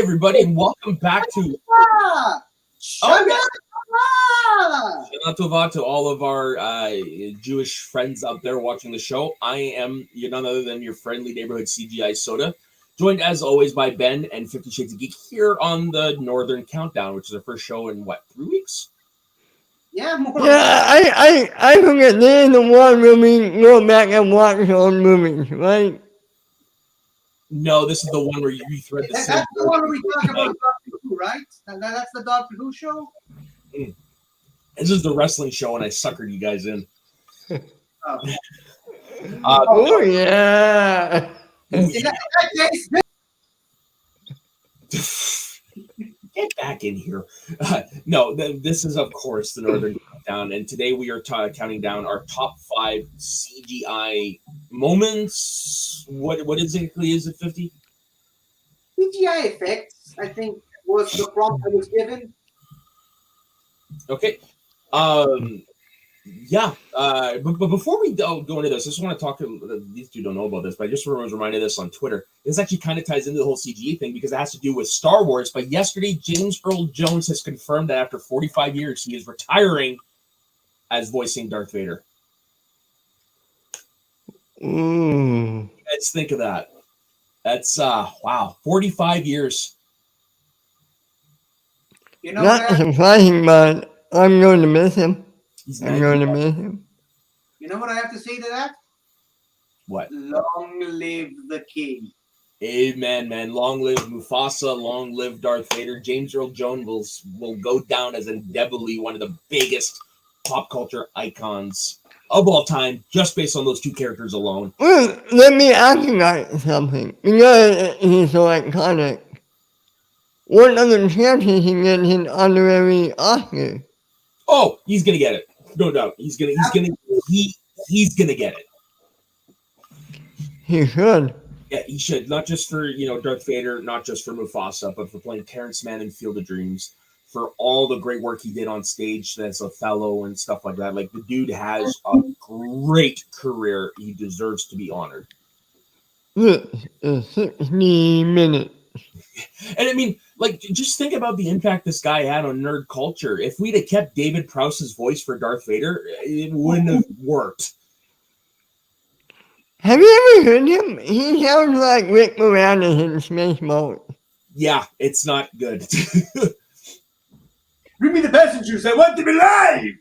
everybody, and welcome back to Shana Tova to all of our Jewish friends out there watching the show. I am none other than your friendly neighborhood CGI Soda, joined as always by Ben and 50 Shades of Geek here on the Northern Countdown, which is our first show in, 3 weeks? Yeah, more. Yeah, I forget they're in the one where we go back and watch old movies, right? No, this is the one where you thread the same. That's the one where we talk about Doctor Who, right? That's the Doctor Who show? This is the wrestling show, and I suckered you guys in. Oh, yeah. In that case, Get back in here. No, this is, of course, the Northern Countdown, and today we are counting down our top 5 CGI moments. What exactly is it, 50? CGI effects, I think, was the prompt I was given. Okay. Yeah. But before we go into this, I just want to talk to these two don't know about this, but I just was reminded of this on Twitter. This actually kind of ties into the whole CGI thing because it has to do with Star Wars. But yesterday, James Earl Jones has confirmed that after 45 years, he is retiring as voicing Darth Vader. Let's think of that. That's wow, 45 years. You know Not surprising, but I'm going to miss him. I'm going to miss him. You know what I have to say to that? What? Long live the king. Amen, man. Long live Mufasa. Long live Darth Vader. James Earl Jones will go down as indelibly one of the biggest pop culture icons of all time, just based on those two characters alone. Well, let me ask you guys something. Because he's so iconic. What are the chances he gets an honorary Oscar? Oh, he's gonna get it. No doubt. He's gonna get it. He should. Yeah, he should. Not just for Darth Vader, not just for Mufasa, but for playing Terrence Mann in Field of Dreams, for all the great work he did on stage as Othello and stuff like that. Like, the dude has a great career. He deserves to be honored. Look, 60 minutes. And I mean, just think about the impact this guy had on nerd culture. If we'd have kept David Prowse's voice for Darth Vader, it wouldn't have worked. Have you ever heard him? He sounds like Rick Moranis in Space Mode. Yeah, it's not good. Bring me the passengers. I want to be live.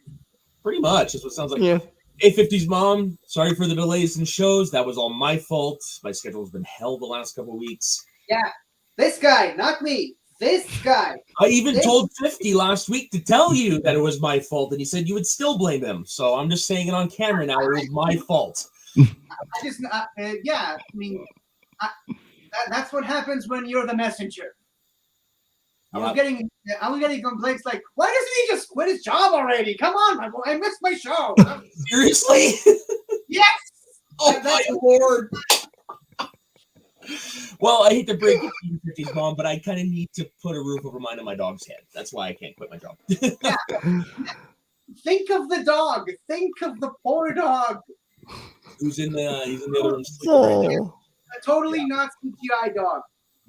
Pretty much. That's what it sounds like. Yeah. A50's mom, sorry for the delays in shows. That was all my fault. My schedule has been hell the last couple of weeks. Yeah. This guy, not me. This guy. I even told 50 last week to tell you that it was my fault, and he said you would still blame him. So I'm just saying it on camera now. It was my fault. That's what happens when you're the messenger. Yep. I was getting complaints like, why doesn't he just quit his job already? Come on, my boy, I missed my show. Seriously? Yes. Oh my lord. Well, I hate to break it to you, 50's mom, but I kind of need to put a roof over mine and my dog's head. That's why I can't quit my job. Yeah. Think of the dog. Think of the poor dog. He's in the other room sleeping right now. A totally not CGI dog.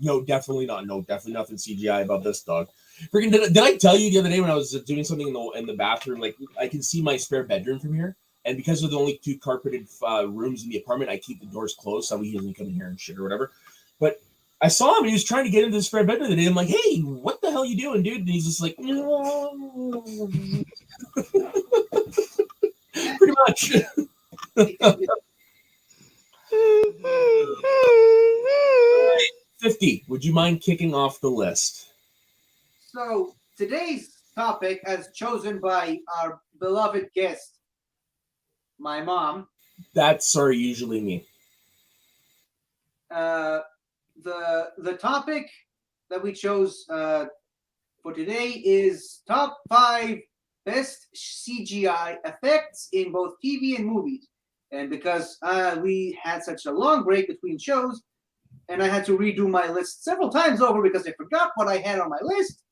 No, definitely not. No, definitely nothing CGI about this dog. Freaking, did I tell you the other day when I was doing something in the bathroom, like I can see my spare bedroom from here, and because of the only 2 carpeted rooms in the apartment, I keep the doors closed so he doesn't come in here and shit or whatever. But I saw him and he was trying to get into the spare bedroom today. I'm like, hey, what the hell are you doing, dude? And he's just like, no. Pretty much. 50, would you mind kicking off the list? So today's topic, as chosen by our beloved guest, my mom. That's usually me. The topic that we chose for today is top 5 best CGI effects in both TV and movies. And because we had such a long break between shows, and I had to redo my list several times over because I forgot what I had on my list,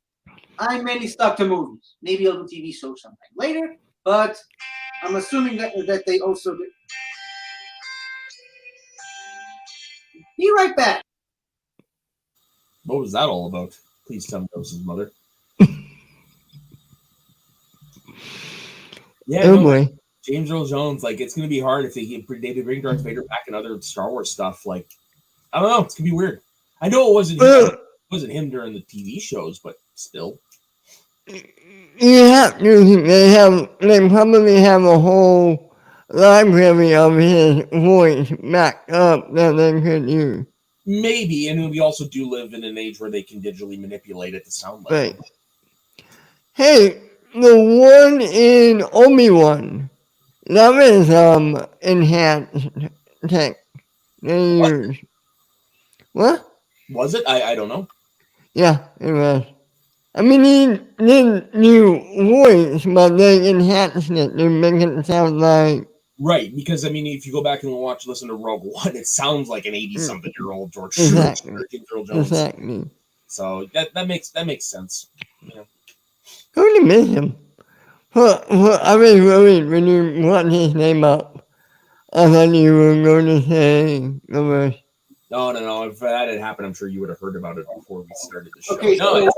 I mainly stuck to movies. Maybe I'll do TV shows sometime later, but I'm assuming that they also did. Be right back. What was that all about? Please tell me that was his mother. Yeah, Oh no, boy. James Earl Jones. Like, it's gonna be hard if they bring Darth Vader back and other Star Wars stuff. Like, I don't know. It's gonna be weird. I know it wasn't. It wasn't him during the TV shows, but still. You have to think they probably have a whole library of his voice backed up that they could use. Maybe, and we also do live in an age where they can digitally manipulate it to sound like Right. him. Hey, the one in Obi-Wan, that was enhanced tech they What used. What? was it? I don't know. Yeah, it was. I mean, he didn't new voice, but they enhanced it to make it sound like. Right, because I mean, if you go back and listen to Rogue One, it sounds like an 80-something-year-old George Exactly. James Earl Jones. Exactly. So that makes sense. Yeah. Who to miss him? I was worried when you brought his name up. I thought you were going to say the rest. No. If that had happened, I'm sure you would have heard about it before we started the show. Okay, No,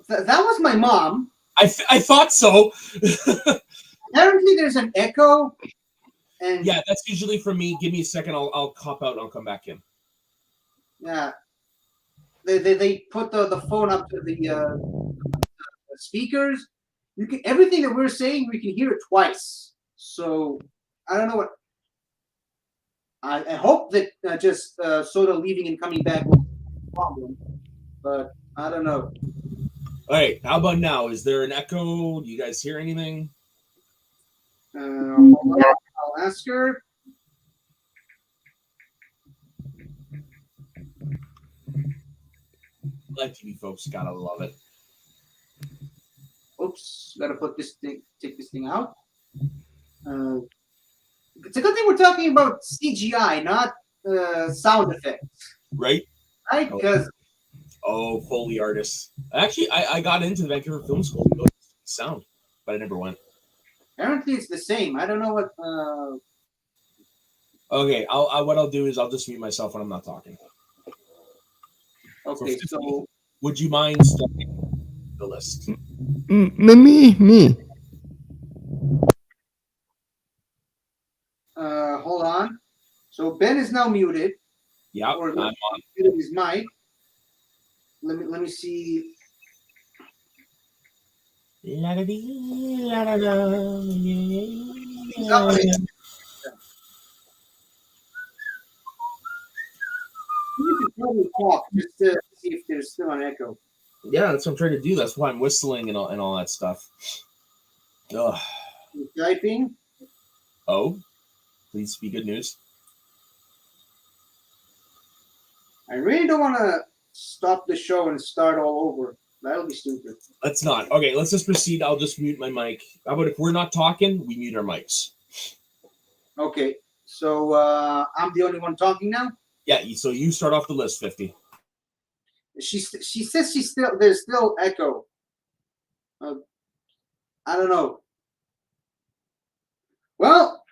that was my mom. I thought so. Apparently, there's an echo. And yeah, that's usually from me. Give me a second. I'll cop out and I'll come back in. yeah, they put the phone up to the speakers. You can everything that we're saying, we can hear it twice. So I don't know what. I hope that just sort of leaving and coming back was a problem, but I don't know. All right, how about now? Is there an echo? Do you guys hear anything? I'll ask her. Live TV folks, gotta love it. Oops, gotta take this thing out. It's a good thing we're talking about CGI, not sound effects. Right? Right? Because Foley artists. Actually, I got into the Vancouver Film School to go sound, but I never went. apparently it's the same. I don't know what. Okay, what I'll do is I'll just mute myself when I'm not talking. Okay, so would you mind starting the list? Me. hold on. So Ben is now muted. Yeah, Or I'm on. muted his mic. Let me see. You can probably talk just to see if there's still an echo. Yeah, that's what I'm trying to do. That's why I'm whistling and all that stuff. Ugh. You're typing. Oh, please be good news. I really don't want to stop the show and start all over. That'll be stupid. Let's not. Okay, let's just proceed. I'll just mute my mic. How about if we're not talking, we mute our mics? Okay, so I'm the only one talking now. Yeah, so you start off the list, 50. She says there's still echo. I don't know. Well,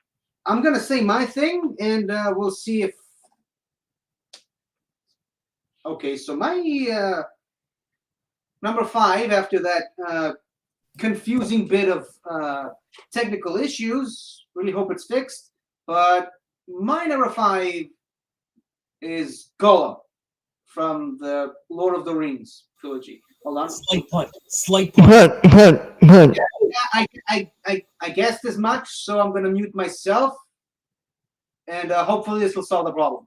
I'm gonna say my thing, and we'll see if. Okay, so my number 5 after that confusing bit of technical issues. Really hope it's fixed. But my number 5 is Gollum from the Lord of the Rings trilogy. Hold on. Slight punt. Yeah, I guessed as much, so I'm going to mute myself, and hopefully this will solve the problem.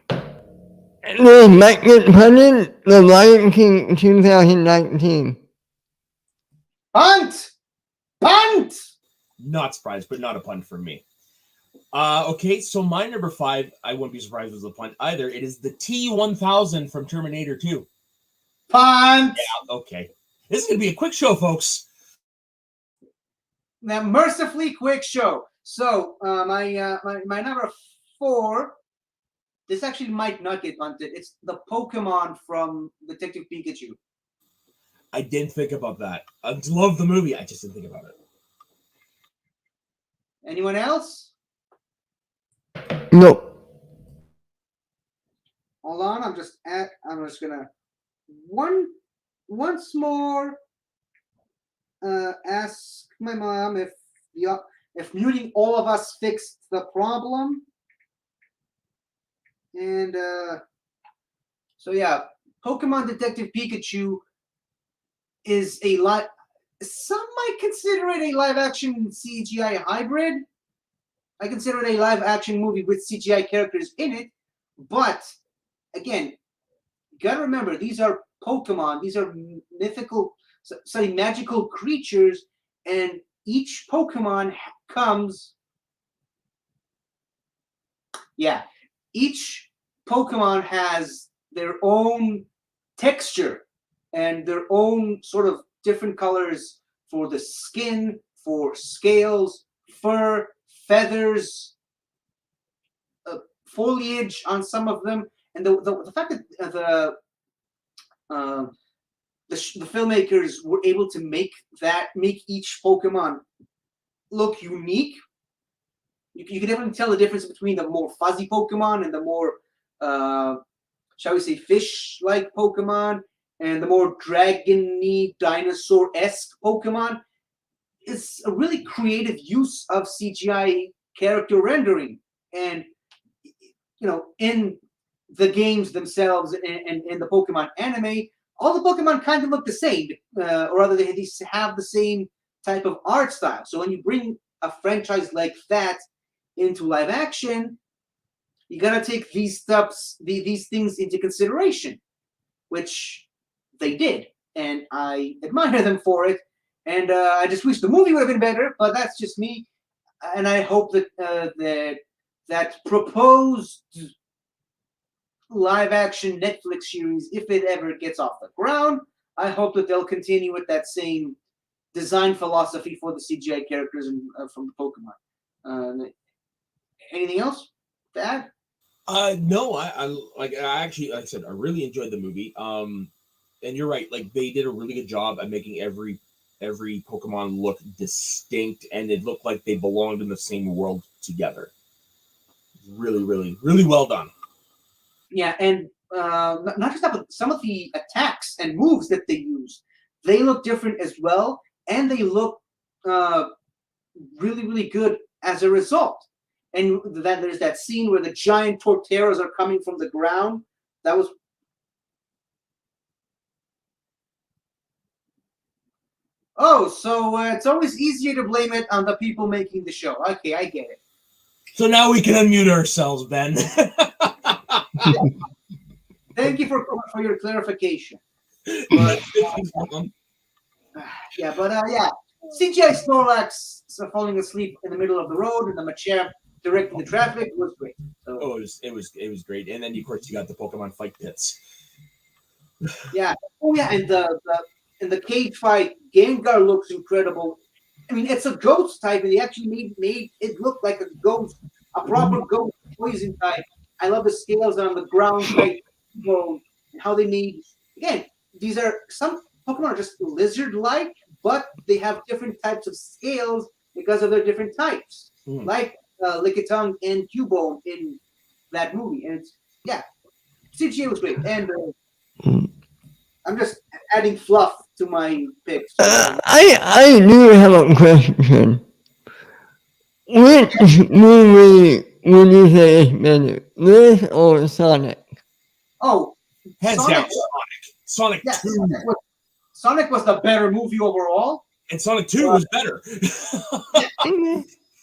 The Magnet Punted, The Lion King 2019. Punt! Not surprised, but not a punt from me. Okay, so my number 5, I wouldn't be surprised if it was a punt either. It is the T-1000 from Terminator 2. Punt! Yeah, okay. This is going to be a quick show, folks. Now, mercifully quick show. So, my number 4, this actually might not get punted. It's the Pokemon from Detective Pikachu. I didn't think about that. I love the movie. I just didn't think about it. Anyone else? No. Hold on, I'm just gonna once more ask my mom if muting all of us fixed the problem. And so yeah, Pokemon Detective Pikachu is a live. Some might consider it a live action CGI hybrid. I consider it a live action movie with CGI characters in it. But again, you gotta remember, these are Pokemon. These are magical creatures, and each Pokemon comes. Yeah, each Pokemon has their own texture and their own sort of different colors for the skin, for scales, fur, feathers, foliage on some of them, and the fact that the filmmakers were able to make each Pokemon look unique. You can definitely tell the difference between the more fuzzy Pokemon and the more, shall we say, fish-like Pokemon, and the more dragon-y, dinosaur-esque Pokemon. It's a really creative use of CGI character rendering, and in the games themselves and in the Pokemon anime, all the Pokemon kind of look the same, or rather, they have the same type of art style. So when you bring a franchise like that into live action, you gotta take these things into consideration, which they did, and I admire them for it. And I just wish the movie would have been better, but that's just me. And I hope that that proposed live action Netflix series, if it ever gets off the ground, I hope that they'll continue with that same design philosophy for the CGI characters from the Pokemon. Anything else to add? No, I actually, like I said, I really enjoyed the movie. And you're right, like they did a really good job at making every Pokemon look distinct, and it looked like they belonged in the same world together. Really, really, really well done. Yeah, and not just that, but some of the attacks and moves that they use, they look different as well, and they look really, really good as a result. And that there's that scene where the giant Torteras are coming from the ground. That was. Oh, so it's always easier to blame it on the people making the show. Okay, I get it. So now we can unmute ourselves, Ben. Thank you for your clarification. But, yeah, CGI Snorlax falling asleep in the middle of the road and the Machamp directing the traffic was great. So, it was great, and then of course you got the Pokemon fight pits. Yeah. Oh yeah, and the cage fight, Gengar looks incredible. I mean, it's a ghost type, and they actually made it look like a ghost, a proper ghost poison type. I love the scales on the ground type, and how they made. Again, these are some Pokemon are just lizard-like, but they have different types of scales because of their different types, like Lickitung and Cubone in that movie. And CGA was great, and I'm just adding fluff to my picks. I do have a question. Which movie would you say is better, this or Sonic? Oh, hands down, Sonic 2. Sonic was the better movie overall. And Sonic 2 was better.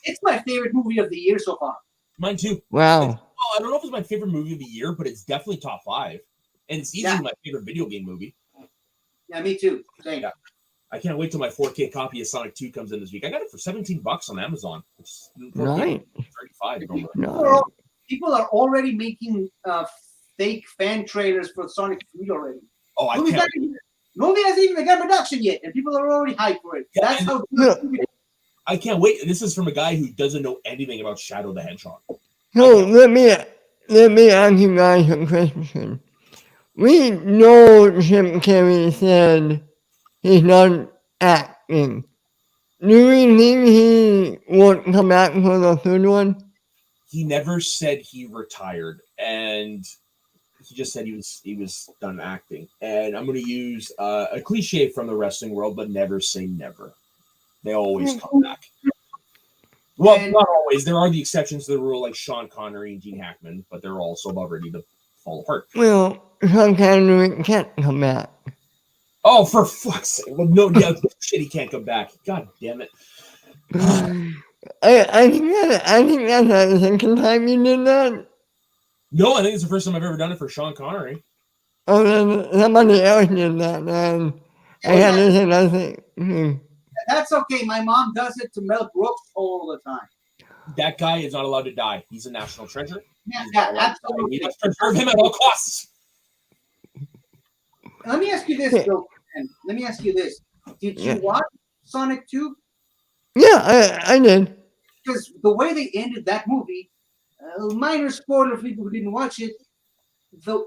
It's my favorite movie of the year so far. Mine too. Wow. I don't know if it's my favorite movie of the year, but it's definitely top 5. And it's easily my favorite video game movie. Yeah, me too. Same. Yeah. I can't wait till my 4K copy of Sonic 2 comes in this week. I got it for $17 on Amazon. It's right. 35 normally. Right. People are already making fake fan trailers for Sonic 3 already. Oh, I can't. Movie hasn't even begun production yet, and people are already hyped for it. Yeah, That's how. I can't wait. This is from a guy who doesn't know anything about Shadow the Hedgehog. So let me ask you guys a question. We know Jim Carrey said he's not acting. Do we think he won't come back for the third one? He never said he retired, and he just said he was done acting. And I'm going to use a cliche from the wrestling world, but never say never. They always come back. Well, not always. There are the exceptions to the rule, like Sean Connery and Gene Hackman, but they're also about ready to fall apart. Well, Sean Connery can't come back. Oh, for fuck's sake! Well, no, yeah, shit, he can't come back. God damn it! I think that's the second time you did that. No, I think it's the first time I've ever done it for Sean Connery. Oh, then somebody else did that, man. I had to say nothing. That's okay. My mom does it to Mel Brooks all the time. That guy is not allowed to die. He's a national treasure. Yeah, absolutely. We must preserve him at all costs. Let me ask you this, Bill. Let me ask you this. Did you watch Sonic 2? Yeah, I did. Because the way they ended that movie, minor spoiler for people who didn't watch it, the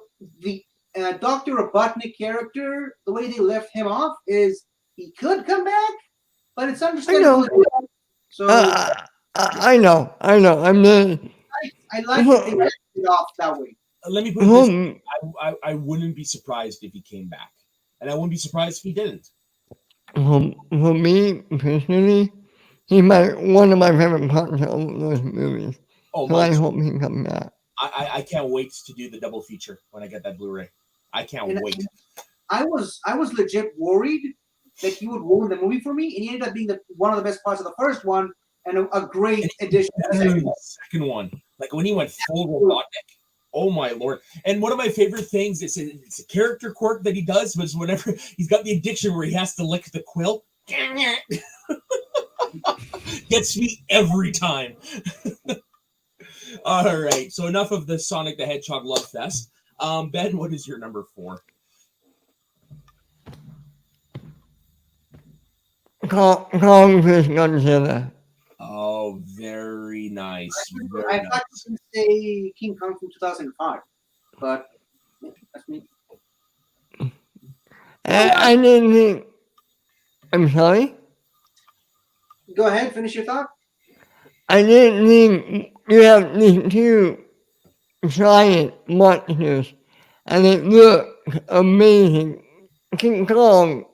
Dr. Robotnik character, the way they left him off is he could come back, but it's understandable. So I know. I like that they left it off that way. Let me put it this way. I wouldn't be surprised if he came back. And I wouldn't be surprised if he didn't. For me, personally, he's one of my favorite parts of those movies. Oh, so I hope he comes back. I can't wait to do the double feature when I get that Blu-ray. I can't wait. I was legit worried that he would ruin the movie for me, and he ended up being one of the best parts of the first one and a great addition to the second one. Like when he went full Robotnik. Oh my lord! And one of my favorite things is it's a character quirk that he does, was whenever he's got the addiction where he has to lick the quill. Gets me every time. All right, so enough of the Sonic the Hedgehog love fest. Ben, what is your number 4? Kong vs. Godzilla. Oh, very nice. I thought you were going to say King Kong from 2005, but that's me. I didn't think. I'm sorry? Go ahead, finish your thought. I didn't think you have these two giant monsters, and it looked amazing. King Kong.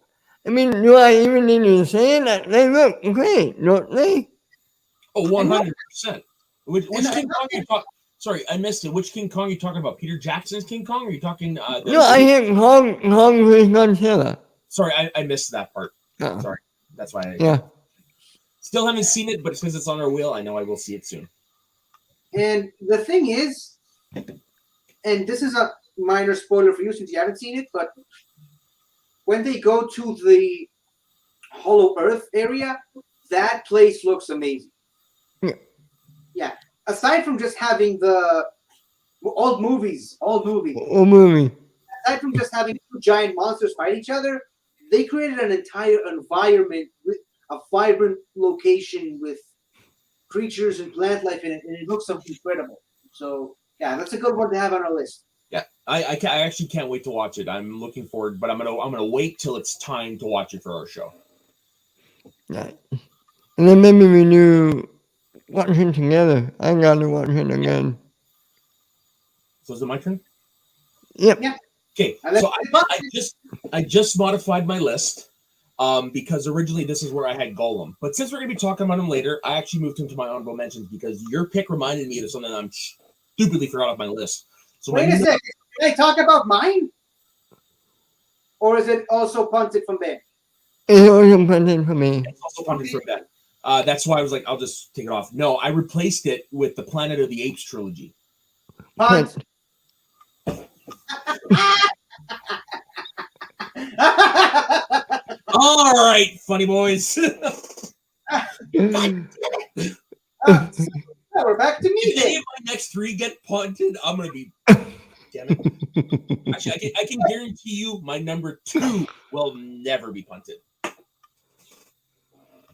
I mean, do I even need to say that? They look great, don't they? Oh, 100%. Which King Kong are you talking? Sorry, I missed it. Which King Kong are you talking about? Peter Jackson's King Kong? Or are you talking? No, I hear Kong vs. Godzilla. Sorry, I missed that part. Oh. Sorry, that's why. Yeah. Still haven't seen it, but since it's on our wheel, I know I will see it soon. And the thing is, and this is a minor spoiler for you since you haven't seen it, but when they go to the Hollow Earth area, that place looks amazing. Yeah. Aside from just having the old movies. Aside from just having two giant monsters fight each other, they created an entire environment with a vibrant location with creatures and plant life in it, and it looks incredible. So yeah, that's a good one to have on our list. Yeah, I actually can't wait to watch it. I'm looking forward, but I'm gonna wait till it's time to watch it for our show. Yeah. And then maybe we do watch it together. I gotta watch it again. So is it my turn? Yep. Yeah. Okay. So I just modified my list. Because originally this is where I had Gollum. But since we're going to be talking about him later, I actually moved him to my honorable mentions because your pick reminded me of something I'm stupidly forgot off my list. So wait a second. Can I talk about mine? Or is it also punted from Ben? It's also punted from me. It's also punted from Ben. That's why I was like, I'll just take it off. No, I replaced it with the Planet of the Apes trilogy. Punt. All right, funny boys. So we're back to me. If any of my next 3 get punted, I'm gonna be. Damn it! Actually, I can guarantee you, my number 2 will never be punted.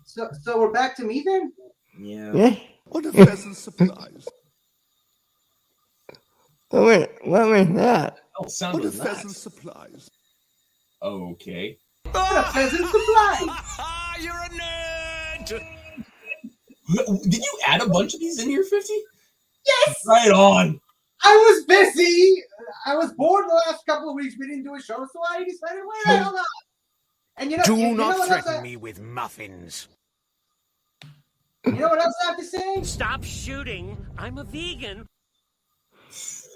So we're back to me then. Yeah. What a pleasant surprise! Oh wait, what was that? Oh, sound What a was pleasant that? surprise! Okay. What a pleasant surprise! You're a nerd! Did you add a bunch of these in here, 50? Yes. Right on. I was busy. I was bored the last couple of weeks. We didn't do a show, so I decided, why the hell not? And you know, Do you not know what else threaten me with muffins. you know what else I have to say? Stop shooting. I'm a vegan.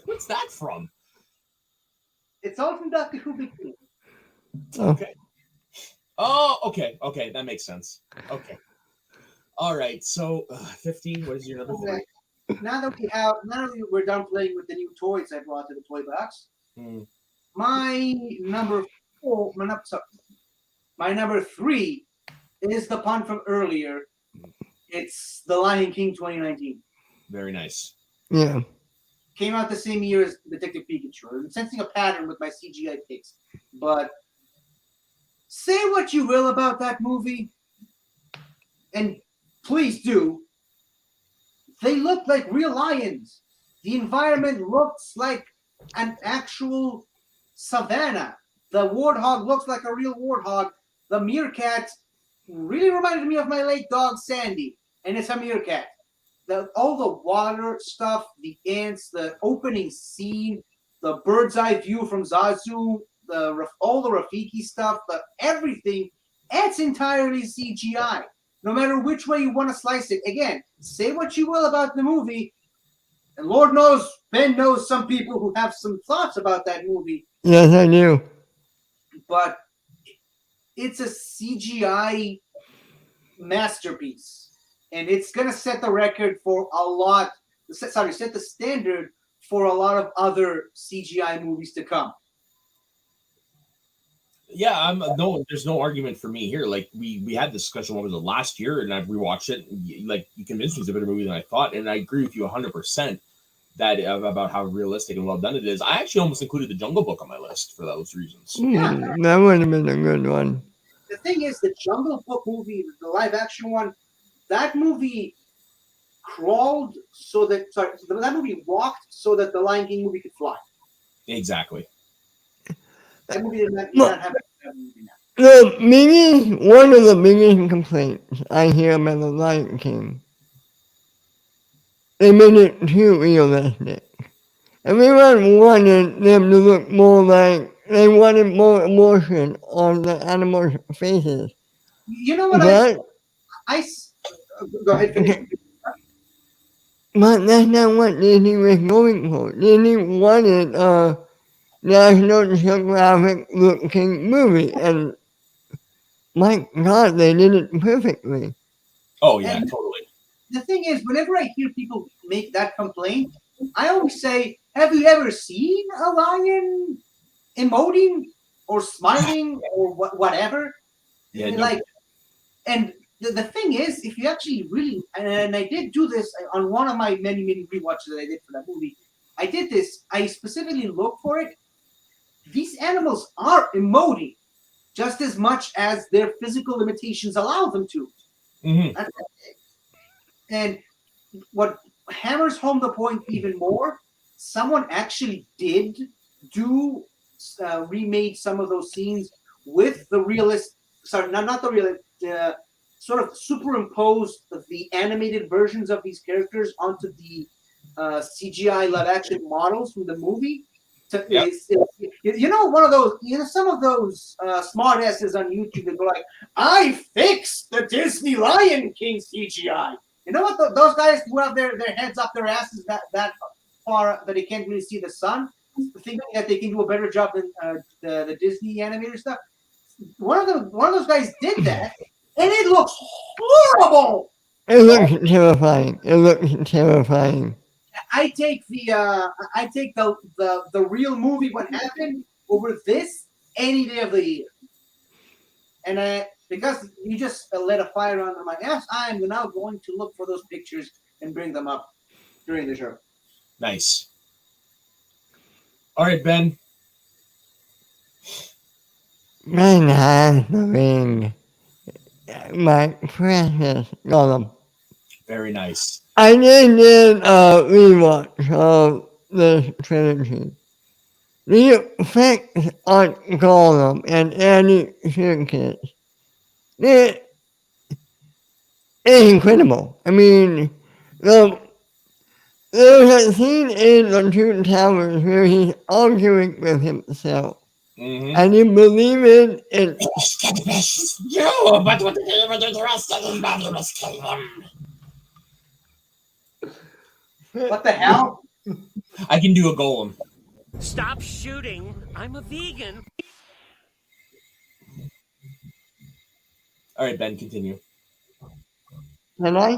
What's that from? It's all from Doctor Who Bikini. Okay. Oh, okay. Okay, that makes sense. Okay. All right. So, 50. What is your number 3? Now that we're done playing with the new toys I brought to the toy box, Hmm. my number 3 is the pun from earlier. It's The Lion King 2019. Very nice. Yeah. Came out the same year as Detective Pikachu. I'm sensing a pattern with my CGI picks. But say what you will about that movie, and please do. They look like real lions. The environment looks like an actual savanna. The warthog looks like a real warthog. The meerkat really reminded me of my late dog Sandy, and it's a meerkat. All the water stuff, the ants, the opening scene, the bird's eye view from Zazu, all the Rafiki stuff, everything, it's entirely CGI. No matter which way you want to slice it. Again, say what you will about the movie, and Lord knows, Ben knows some people who have some thoughts about that movie, Yes, I do. but it's a CGI masterpiece. And it's going to set the record for set the standard for a lot of other CGI movies to come. Yeah, there's no argument for me here. Like we had this discussion, what was it, last year, and I've rewatched it. Like you convinced me it's a better movie than I thought, and I agree with you 100% that about how realistic and well done it is. I actually almost included The Jungle Book on my list for those reasons. That would have been a good one. The thing is, the Jungle Book movie, the live action one, that movie crawled that movie walked so that the Lion King movie could fly. Exactly. That movie did not have that movie now. One of the biggest complaints I hear about the Lion King, they made it too realistic. Everyone wanted them to look more like, they wanted more emotion on the animals' faces. You know what But, go ahead, finish. but that's not what Disney was going for. Disney wanted a National Geographic looking movie, and my God, they did it perfectly. Oh yeah, And totally. the thing is, whenever I hear people make that complaint, I always say, have you ever seen a lion emoting or smiling or whatever? Yeah, And the thing is, if you actually really, and I did do this on one of my many rewatches that I did for that movie, I did this, I specifically looked for it. These animals are emoting just as much as their physical limitations allow them to. Mm-hmm. And what hammers home the point even more, someone actually did remade some of those scenes with the realist, not the realist, sort of superimposed the animated versions of these characters onto the CGI live action models from the movie. One of those, some of those smart asses on YouTube that go like, I fixed the Disney Lion King CGI. You know what? Those guys who have their heads up their asses that far that they can't really see the sun, thinking that they can do a better job than the Disney animator stuff. One of those guys did that, and it looks horrible. It looks terrifying. It looks terrifying. I take the real movie what happened over this any day of the year. And because you just lit a fire under my ass, I am now going to look for those pictures and bring them up during the show. Nice. All right, Ben. Ben has the ring. My precious Gollum. Very nice. I did a rewatch of this trilogy. The effects on Gollum and Andy Serkis, it's incredible. I mean, there's a scene in The Two Towers where he's arguing with himself. Mm-hmm. And you believe it, it's You, but what did you even do the rest of him? You must kill him. What the hell? I can do a golem. Stop shooting. I'm a vegan. All right, Ben, continue. can I?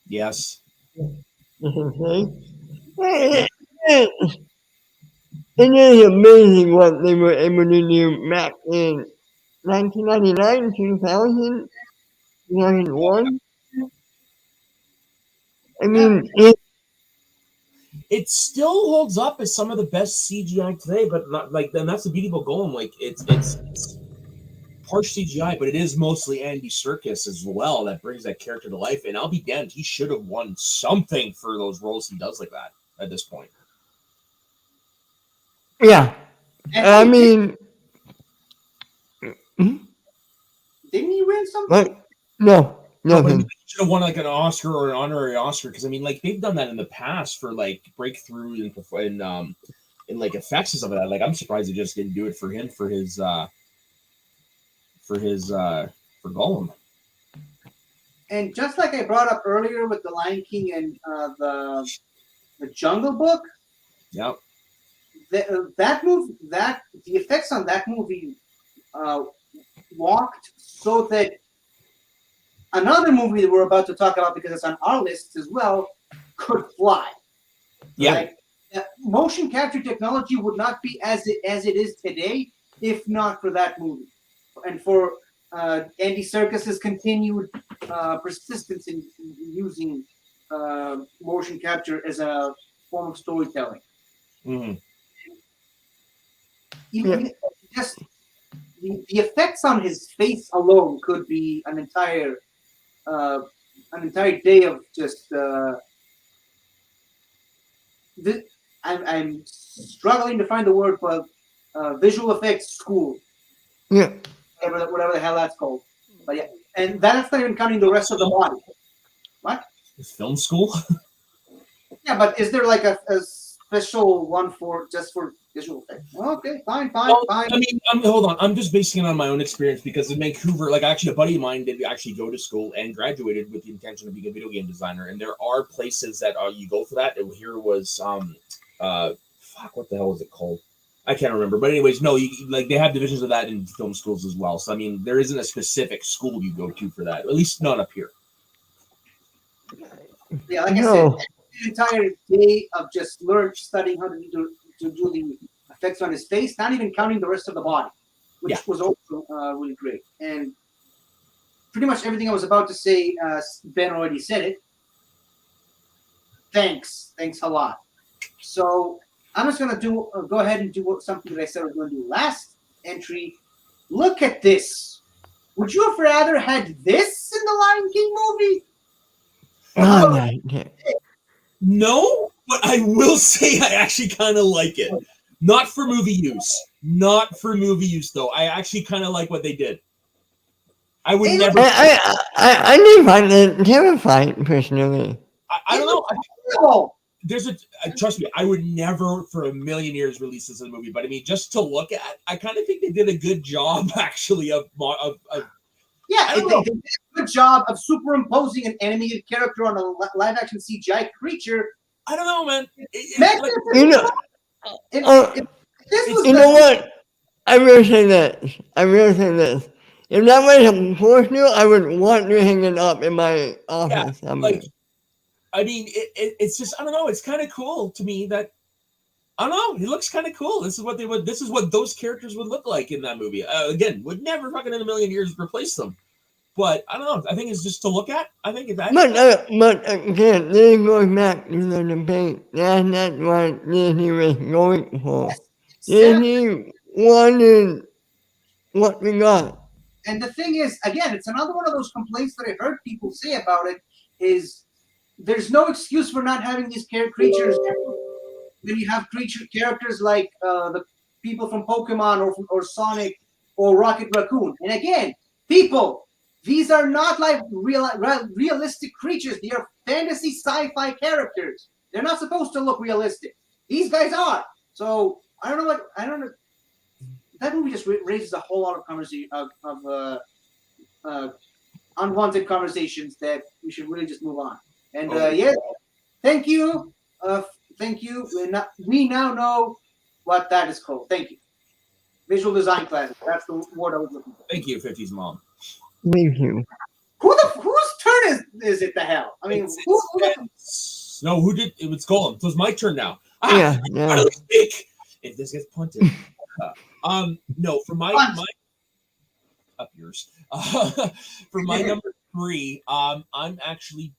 Yes. Okay. It is amazing what they were able to do back in 1999, 2000, 2001. I mean, It still holds up as some of the best CGI today, but not like. Then that's the beauty about Golem. Like it's part CGI, but it is mostly Andy Serkis as well that brings that character to life. And I'll be damned, he should have won something for those roles he does like that at this point. yeah. And I he mean, didn't he win something? what? No, No, but he nothing. should have won like an Oscar or an honorary Oscar because I mean, like they've done that in the past for like breakthrough in like effects and stuff like that. Like I'm surprised they just didn't do it for him for Gollum. And just like I brought up earlier with the Lion King and the Jungle Book, Yep. that movie, the effects on that movie walked so that another movie that we're about to talk about because it's on our list as well could fly. Yeah. Like, motion capture technology would not be as it is today if not for that movie, and for Andy Serkis's continued persistence in using motion capture as a form of storytelling. Mm-hmm. Even just the effects on his face alone could be an entire day of just. I'm struggling to find the word, but visual effects school. Yeah. Whatever the hell that's called. But yeah, and that's not even counting the rest of the body. What? Film school? Yeah, but is there like a special one for visual effects? Okay, fine. Well, I mean, hold on. I'm just basing it on my own experience because in Vancouver, like actually a buddy of mine did actually go to school and graduated with the intention of being a video game designer. And there are places that you go for that. And here was what the hell was it called? I can't remember. But anyways, no, like they have divisions of that in film schools as well. So I mean, there isn't a specific school you go to for that. At least not up here. Yeah, like I said, an entire day of just studying how to do the effects on his face, not even counting the rest of the body, which was also really great. And pretty much everything I was about to say, Ben already said it. Thanks a lot. So I'm just gonna go ahead and do something that I said I was going to do last entry. Look at this. Would you have rather had this in the Lion King movie? No, but I will say I actually kind of like it. Not for movie use. Not for movie use, though. I actually kind of like what they did. I would never. I didn't find it terrifying, personally. I don't know. Oh. There's trust me, I would never for a million years release this in a movie. But I mean, just to look at, I kind of think they did a good job, actually, of yeah, they did a good job of superimposing an animated character on a live-action CGI creature. I don't know, man. You know what? I'm going to say this. If that was a portal, I would want to hang it up in my office. Yeah, like, I mean, it's just, I don't know. It's kind of cool to me that, I don't know. It looks kind of cool. This is what those characters would look like in that movie. Again, would never fucking in a million years replace them. But I don't know. I think it's just to look at. I think it's actually. But again, this goes back to the debate. That's not what Disney was going for. Disney wanted what we got. And the thing is, again, it's another one of those complaints that I heard people say about it is there's no excuse for not having these creatures when you have characters like the people from Pokemon or Sonic or Rocket Raccoon. And again, people, these are not like realistic creatures. They are fantasy sci-fi characters. They're not supposed to look realistic. These guys are. So I don't know. That movie just raises a whole lot of conversation unwanted conversations that we should really just move on. And yes, thank you. Thank you. We now know what that is called. Thank you. Visual design class. That's the word I was looking for. Thank you, 50s mom. Thank you. Whose turn is it? The hell? I mean, who did it? Was Golem. So it's my turn now. Yeah. If this gets punted, no, for my up yours. For my number 3, I'm actually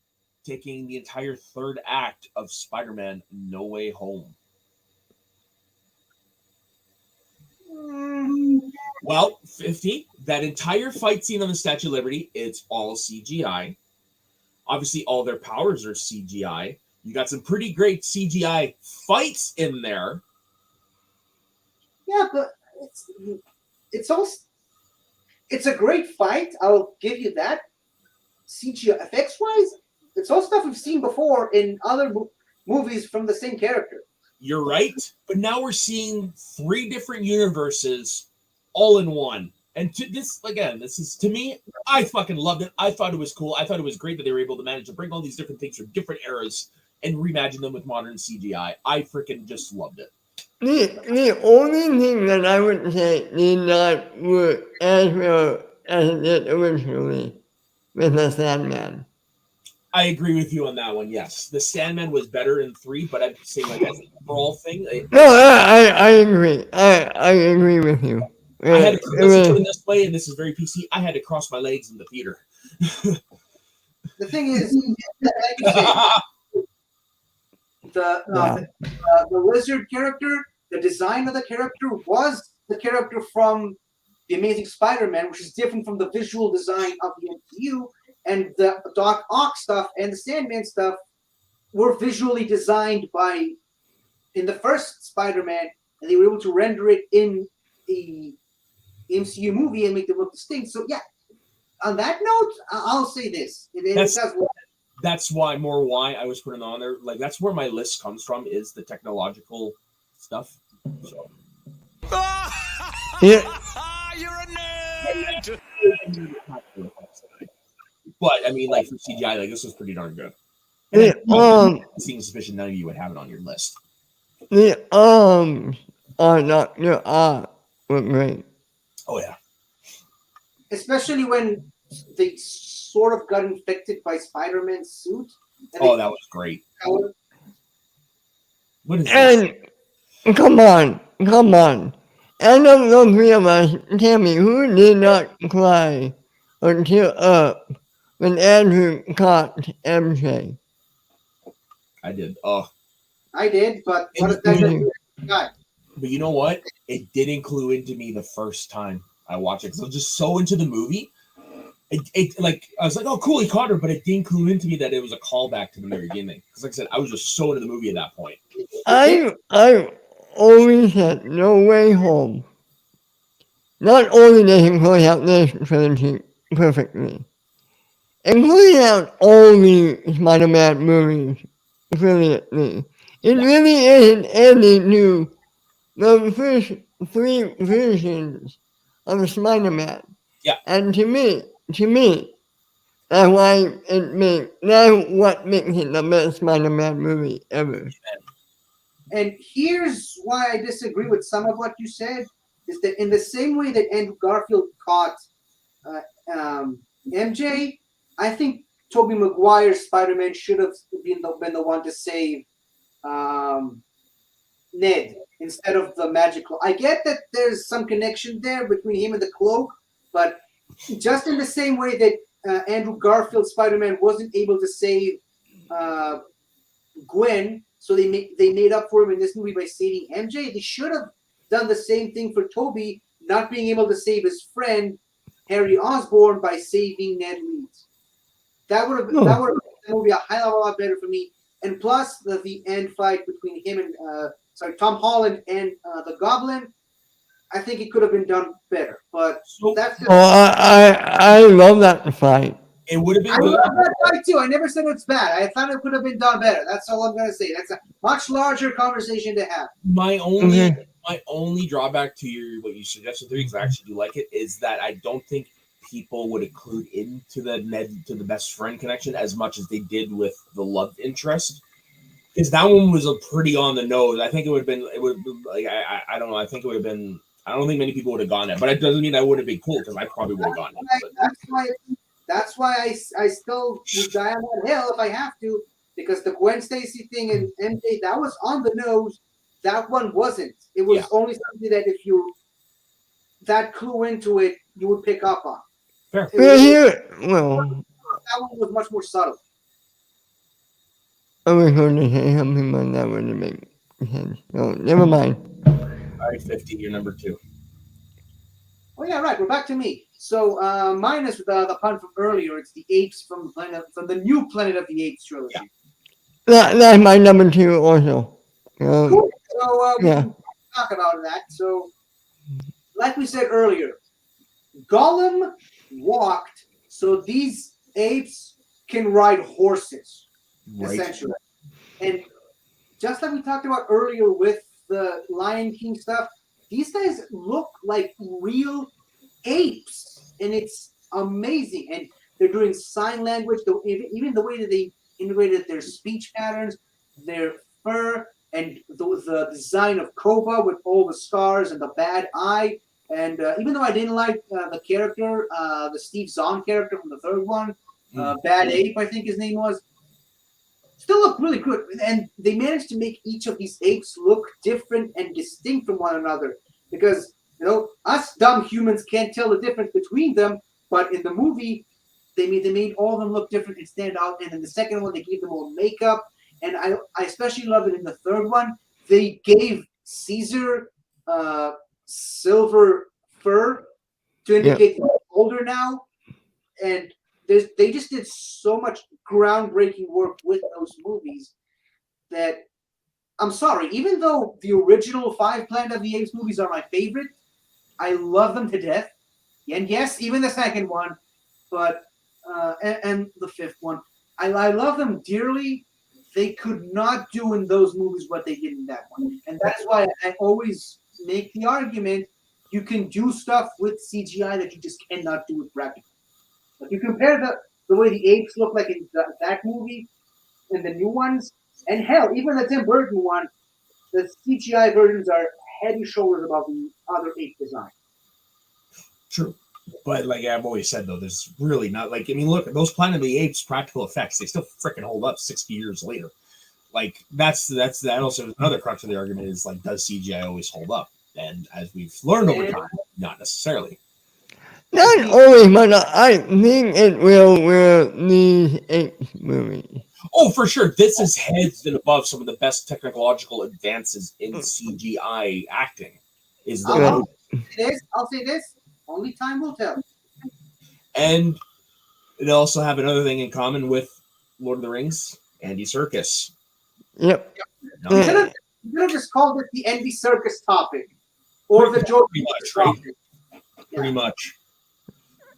taking the entire third act of Spider-Man: No Way Home. Well, 50, that entire fight scene on the Statue of Liberty, it's all CGI. Obviously, all their powers are CGI. You got some pretty great CGI fights in there. Yeah, but it's a great fight. I'll give you that. CGI effects wise, it's all stuff we've seen before in other movies from the same character. You're right, but now we're seeing 3 different universes all in one. And this is, to me, I fucking loved it. I thought it was cool. I thought it was great that they were able to manage to bring all these different things from different eras and reimagine them with modern CGI. I freaking just loved it. The only thing that I would say did not work as well as it did originally with the Sandman. I agree with you on that one. Yes, the Sandman was better in 3, but I'd say like as an overall thing. I agree. I agree with you. I had to listen to it this way, and this is very PC. I had to cross my legs in the theater. The thing is, like you said, the lizard character, the design of the character was the character from the Amazing Spider-Man, which is different from the visual design of the MCU. And the Doc Ock stuff and the Sandman stuff were visually designed in the first Spider-Man, and they were able to render it in the MCU movie and make them look distinct. So yeah, on that note, I'll say this. That's why I was putting on there. Like that's where my list comes from, is the technological stuff. So yeah. You're a nerd. But I mean, like for CGI, like this was pretty darn good. Seeing suspicion, none of you would have it on your list. The on Dr. Ock were great. Oh yeah. Especially when they sort of got infected by Spider-Man's suit. That was great. What is and this? Come on. And of the 3 of us, tell me, who did not cry or tear up when Andrew caught MJ? I did. I did, but what if that guy? But you know what? It didn't clue into me the first time I watched it because I was just so into the movie. It like I was like, oh cool, he caught her, but it didn't clue into me that it was a callback to the very beginning. Because like I said, I was just so into the movie at that point. I always said No Way Home. Not only does it close out this trilogy perfectly, it closes out all the Spider-Man movies brilliantly. It really isn't ending to the first 3 versions of Spider-Man. Yeah. And to me, that's what makes it the best Spider-Man movie ever. And here's why I disagree with some of what you said, is that in the same way that Andrew Garfield caught MJ, I think Tobey Maguire's Spider-Man should have been the one to save Ned instead of the magical. I get that there's some connection there between him and the cloak, but just in the same way that Andrew Garfield's Spider-Man wasn't able to save Gwen, so they made up for him in this movie by saving MJ. They should have done the same thing for Tobey, not being able to save his friend Harry Osborn by saving Ned Leeds. That would have made the movie a lot better for me. And plus the end fight between him and Tom Holland and the Goblin, I think it could have been done better. But that's just... I love that fight. It would have I been good. love that fight too. I never said it's bad. I thought it could have been done better. That's all I'm gonna say. That's a much larger conversation to have. My only Okay. my only drawback to what you suggested, because I actually do like it, is that I don't think people would include into the best friend connection as much as they did with the love interest. Because that one was a pretty on the nose. I think it would have been. It would like I don't know. I think it would have been. I don't think many people would have gone there, but it doesn't mean I wouldn't be cool because I probably would have gone there. But That's why I still would die on that hill if I have to, because the Gwen Stacy thing and MJ, that was on the nose. That one wasn't. It was only something that if you that clue into it, you would pick up on. fair. Well, That one was much more subtle. I was going to say something, but that wouldn't make sense. So, never mind. All right, 50. You're number 2. Oh yeah, right. We're back to me. So mine is the pun from earlier. It's the apes from the new Planet of the Apes trilogy. Yeah. That's my number 2 also. Cool. So we yeah. can talk about that. So, like we said earlier, Gollum walked so these apes can ride horses, Right. essentially. And just like we talked about earlier with the Lion King stuff, these guys look like real apes, and it's amazing. And they're doing sign language, even the way that they integrated their speech patterns, their fur, and the design of Koba with all the scars and the bad eye. And even though I didn't like the character, the Steve Zahn character from the third one, Bad Ape, I think his name was, still look really good. And they managed to make each of these apes look different and distinct from one another. Because, us dumb humans can't tell the difference between them. But in the movie, they made all of them look different and stand out. And in the second one, they gave them all makeup. And I especially love it in the third one. They gave Caesar silver fur to indicate that he's older now. And they just did so much groundbreaking work with those movies that I'm sorry, even though the original 5 Planet of the Apes movies are my favorite, I love them to death. And yes, even the second one, but and the fifth one, I love them dearly. They could not do in those movies what they did in that one, and that's why I always make the argument: you can do stuff with CGI that you just cannot do with practical. If you compare the way the apes look like in that movie and the new ones, and hell, even the Tim Burton one, the CGI versions are head and shoulders above the other ape design. True. But like I've always said, though, there's really not like, I mean, look at those Planet of the Apes practical effects. They still freaking hold up 60 years later. Like that also another crux of the argument is like, does CGI always hold up? And as we've learned over time, not necessarily. Not always, but I think it will with these 8 movies. Oh, for sure. This is heads and above some of the best technological advances in CGI acting. I'll say this. Only time will tell. And it also have another thing in common with Lord of the Rings, Andy Serkis. Yep. No, You could have just called it the Andy Serkis topic, or the George Lucas topic. Pretty much.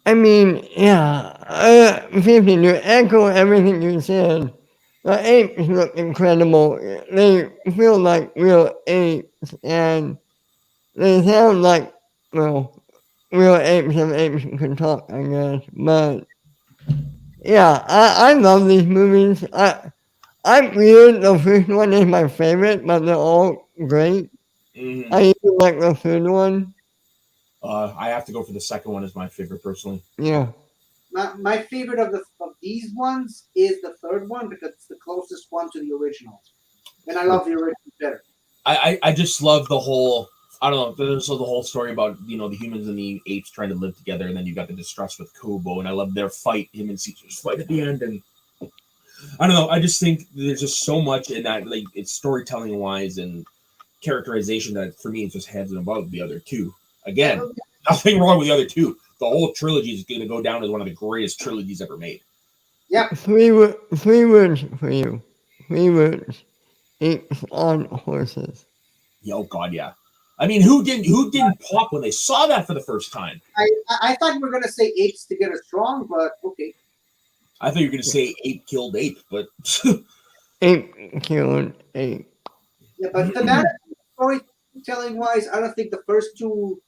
I mean, yeah, 50, to echo everything you said, the apes look incredible. They feel like real apes, and they sound like, well, real apes and apes can talk, I guess. But, yeah, I love these movies. I'm weird, the first one is my favorite, but they're all great. Mm-hmm. I even like the third one. I have to go for the second one as my favorite personally. Yeah. My favorite of these ones is the third one because it's the closest one to the original, and I love the original better. I just love the whole, I don't know, there's the whole story about, the humans and the apes trying to live together, and then you got the distrust with Kobo, and I love their fight, him and Caesar's fight at the end, and I don't know, I just think there's just so much in that, like, it's storytelling wise and characterization that for me it's just heads and above the other two. Again, nothing wrong with the other two. The whole trilogy is going to go down as one of the greatest trilogies ever made. Yeah. 3 words for you. 3 words. Apes on horses. Oh God, yeah. I mean, who didn't pop when they saw that for the first time? I thought you were going to say apes to get us strong, but okay. I thought you were going to say ape killed ape, but 8 killed 8. Yeah, but thematic storytelling wise, I don't think the first two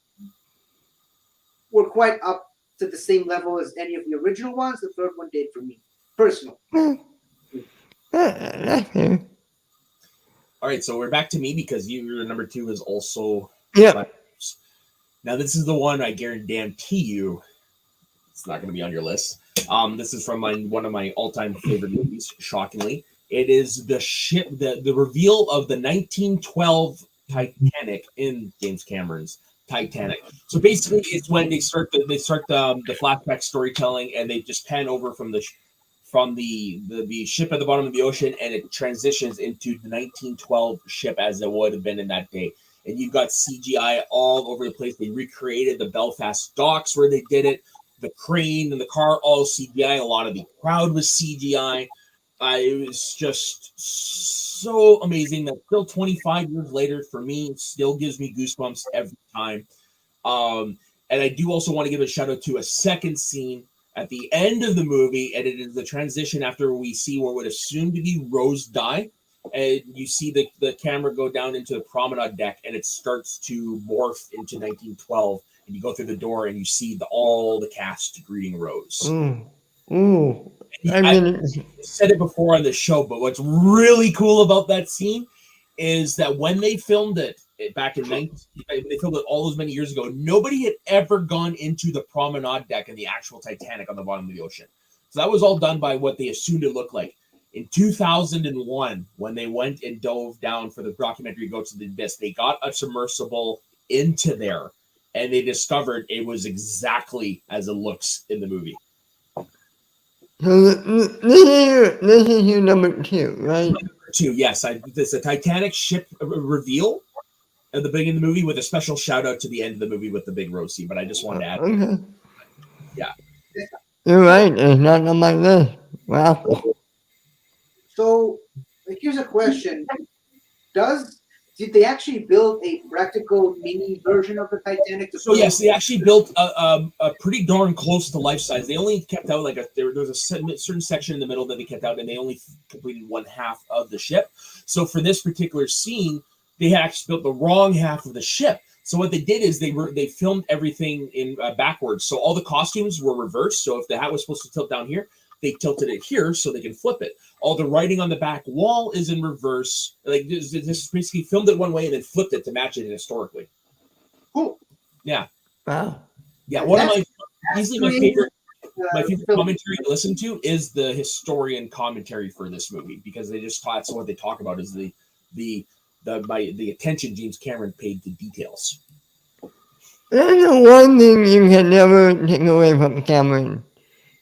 were quite up to the same level as any of the original ones. The third one did for me, personally. That's fair. all right. So we're back to me because your number 2 is also. Yep. Now this is the one I guarantee you it's not going to be on your list. This is from one of my all-time favorite movies. Shockingly, it is the reveal of the 1912 Titanic in James Cameron's Titanic. So basically, it's when they start the flashback storytelling, and they just pan over from the ship at the bottom of the ocean, and it transitions into the 1912 ship as it would have been in that day. And you've got CGI all over the place. They recreated the Belfast docks where they did it. The crane and the car, all CGI. A lot of the crowd was CGI. It was just so amazing that still 25 years later, for me, it still gives me goosebumps every time. And I do also want to give a shout out to a second scene at the end of the movie, and it is the transition after we see what would assume to be Rose die. And you see the camera go down into the promenade deck, and it starts to morph into 1912. And you go through the door, and you see all the cast greeting Rose. Ooh. I said it before on the show, but what's really cool about that scene is that when they filmed it back in they filmed it all those many years ago, nobody had ever gone into the promenade deck in the actual Titanic on the bottom of the ocean. So that was all done by what they assumed it looked like. In 2001, when they went and dove down for the documentary Goats of the Abyss, they got a submersible into there, and they discovered it was exactly as it looks in the movie. So this is your number 2, right? Number 2, yes. It's a Titanic ship reveal at the beginning of the movie with a special shout out to the end of the movie with the big Rosie, but I just wanted to add. Okay. Yeah. You're right. It's not on my list. Wow. So here's a question: did they actually build a practical mini version of the Titanic? So yes, they actually built a pretty darn close to life size. They only kept out there was a certain section in the middle that they kept out, and they only completed one half of the ship. So for this particular scene, they had actually built the wrong half of the ship. So what they did is they filmed everything in backwards. So all the costumes were reversed. So if the hat was supposed to tilt down here, they tilted it here so they can flip it. All the writing on the back wall is in reverse. Like this basically filmed it one way and then flipped it to match it historically. Cool. Yeah. Wow. Yeah. One of my favorite commentary to listen to is the historian commentary for this movie, because they just taught. So what they talk about is the attention James Cameron paid to details. There's the one thing you can never take away from Cameron.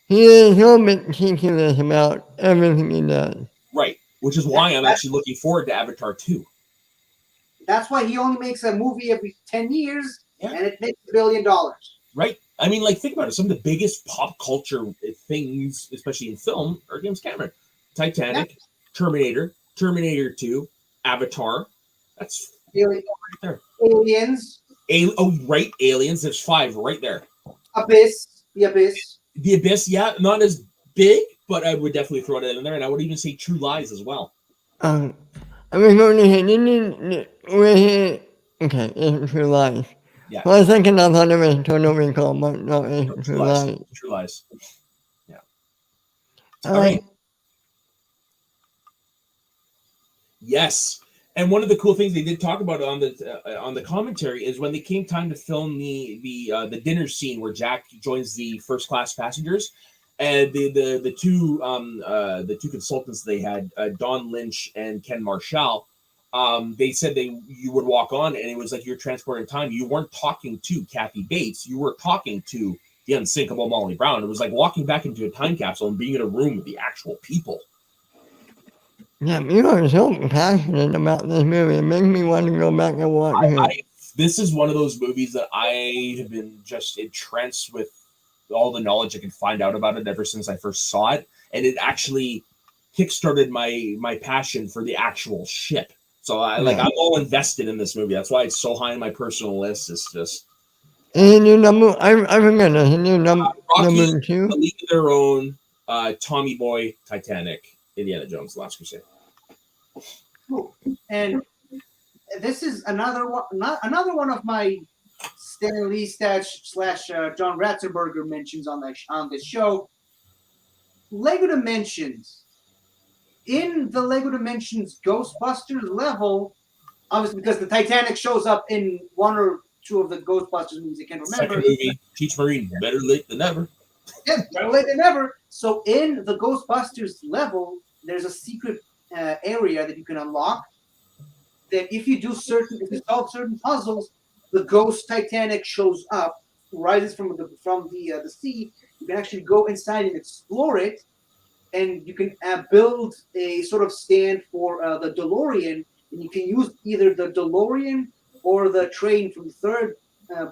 He is so meticulous about everything he does. Right. Which is why I'm actually looking forward to Avatar 2. That's why he only makes a movie every 10 years, Yeah. and it makes $1 billion. Right. I mean, like, think about it. Some of the biggest pop culture things, especially in film, are James Cameron. Titanic, Terminator, Terminator 2, Avatar. That's right there. Aliens. Right. Aliens. There's 5 right there. Abyss. The Abyss. The Abyss, yeah, not as big, but I would definitely throw it in there, and I would even say True Lies as well. I was going to say, okay, it's True Lies. Yeah. For a second, I thought it was Total Recall, but no, it's True Lies. True Lies. Yeah. All right. Yes. And one of the cool things they did talk about on the commentary is when they came time to film the dinner scene where Jack joins the first class passengers, and the two consultants they had, Don Lynch and Ken Marshall, they said you would walk on, and it was like you're transported in time. You weren't talking to Kathy Bates, you were talking to the unsinkable Molly Brown. It was like walking back into a time capsule and being in a room with the actual people. Yeah, you are so passionate about this movie. It makes me want to go back and watch it. This is one of those movies that I have been just entranced with all the knowledge I can find out about it ever since I first saw it. And it actually kickstarted my passion for the actual ship. So I'm all invested in this movie. That's why it's so high on my personal list. It's just. And your number, I forgot this. And your number Rocky, 2? A League of Their Own, Tommy Boy, Titanic, Indiana Jones, The Last Crusade. Cool. And this is another one of my Stan Lee slash John Ratzenberger mentions on this show. Lego Dimensions. In the Lego Dimensions Ghostbusters level, obviously because the Titanic shows up in one or two of the Ghostbusters movies, I can't remember. Second movie, Teach Marine, better late than never. Yeah, better late than never. So in the Ghostbusters level, there's a secret area that you can unlock. That if you solve certain puzzles, the ghost Titanic shows up, rises from the sea. You can actually go inside and explore it, and you can build a sort of stand for the DeLorean, and you can use either the DeLorean or the train from the third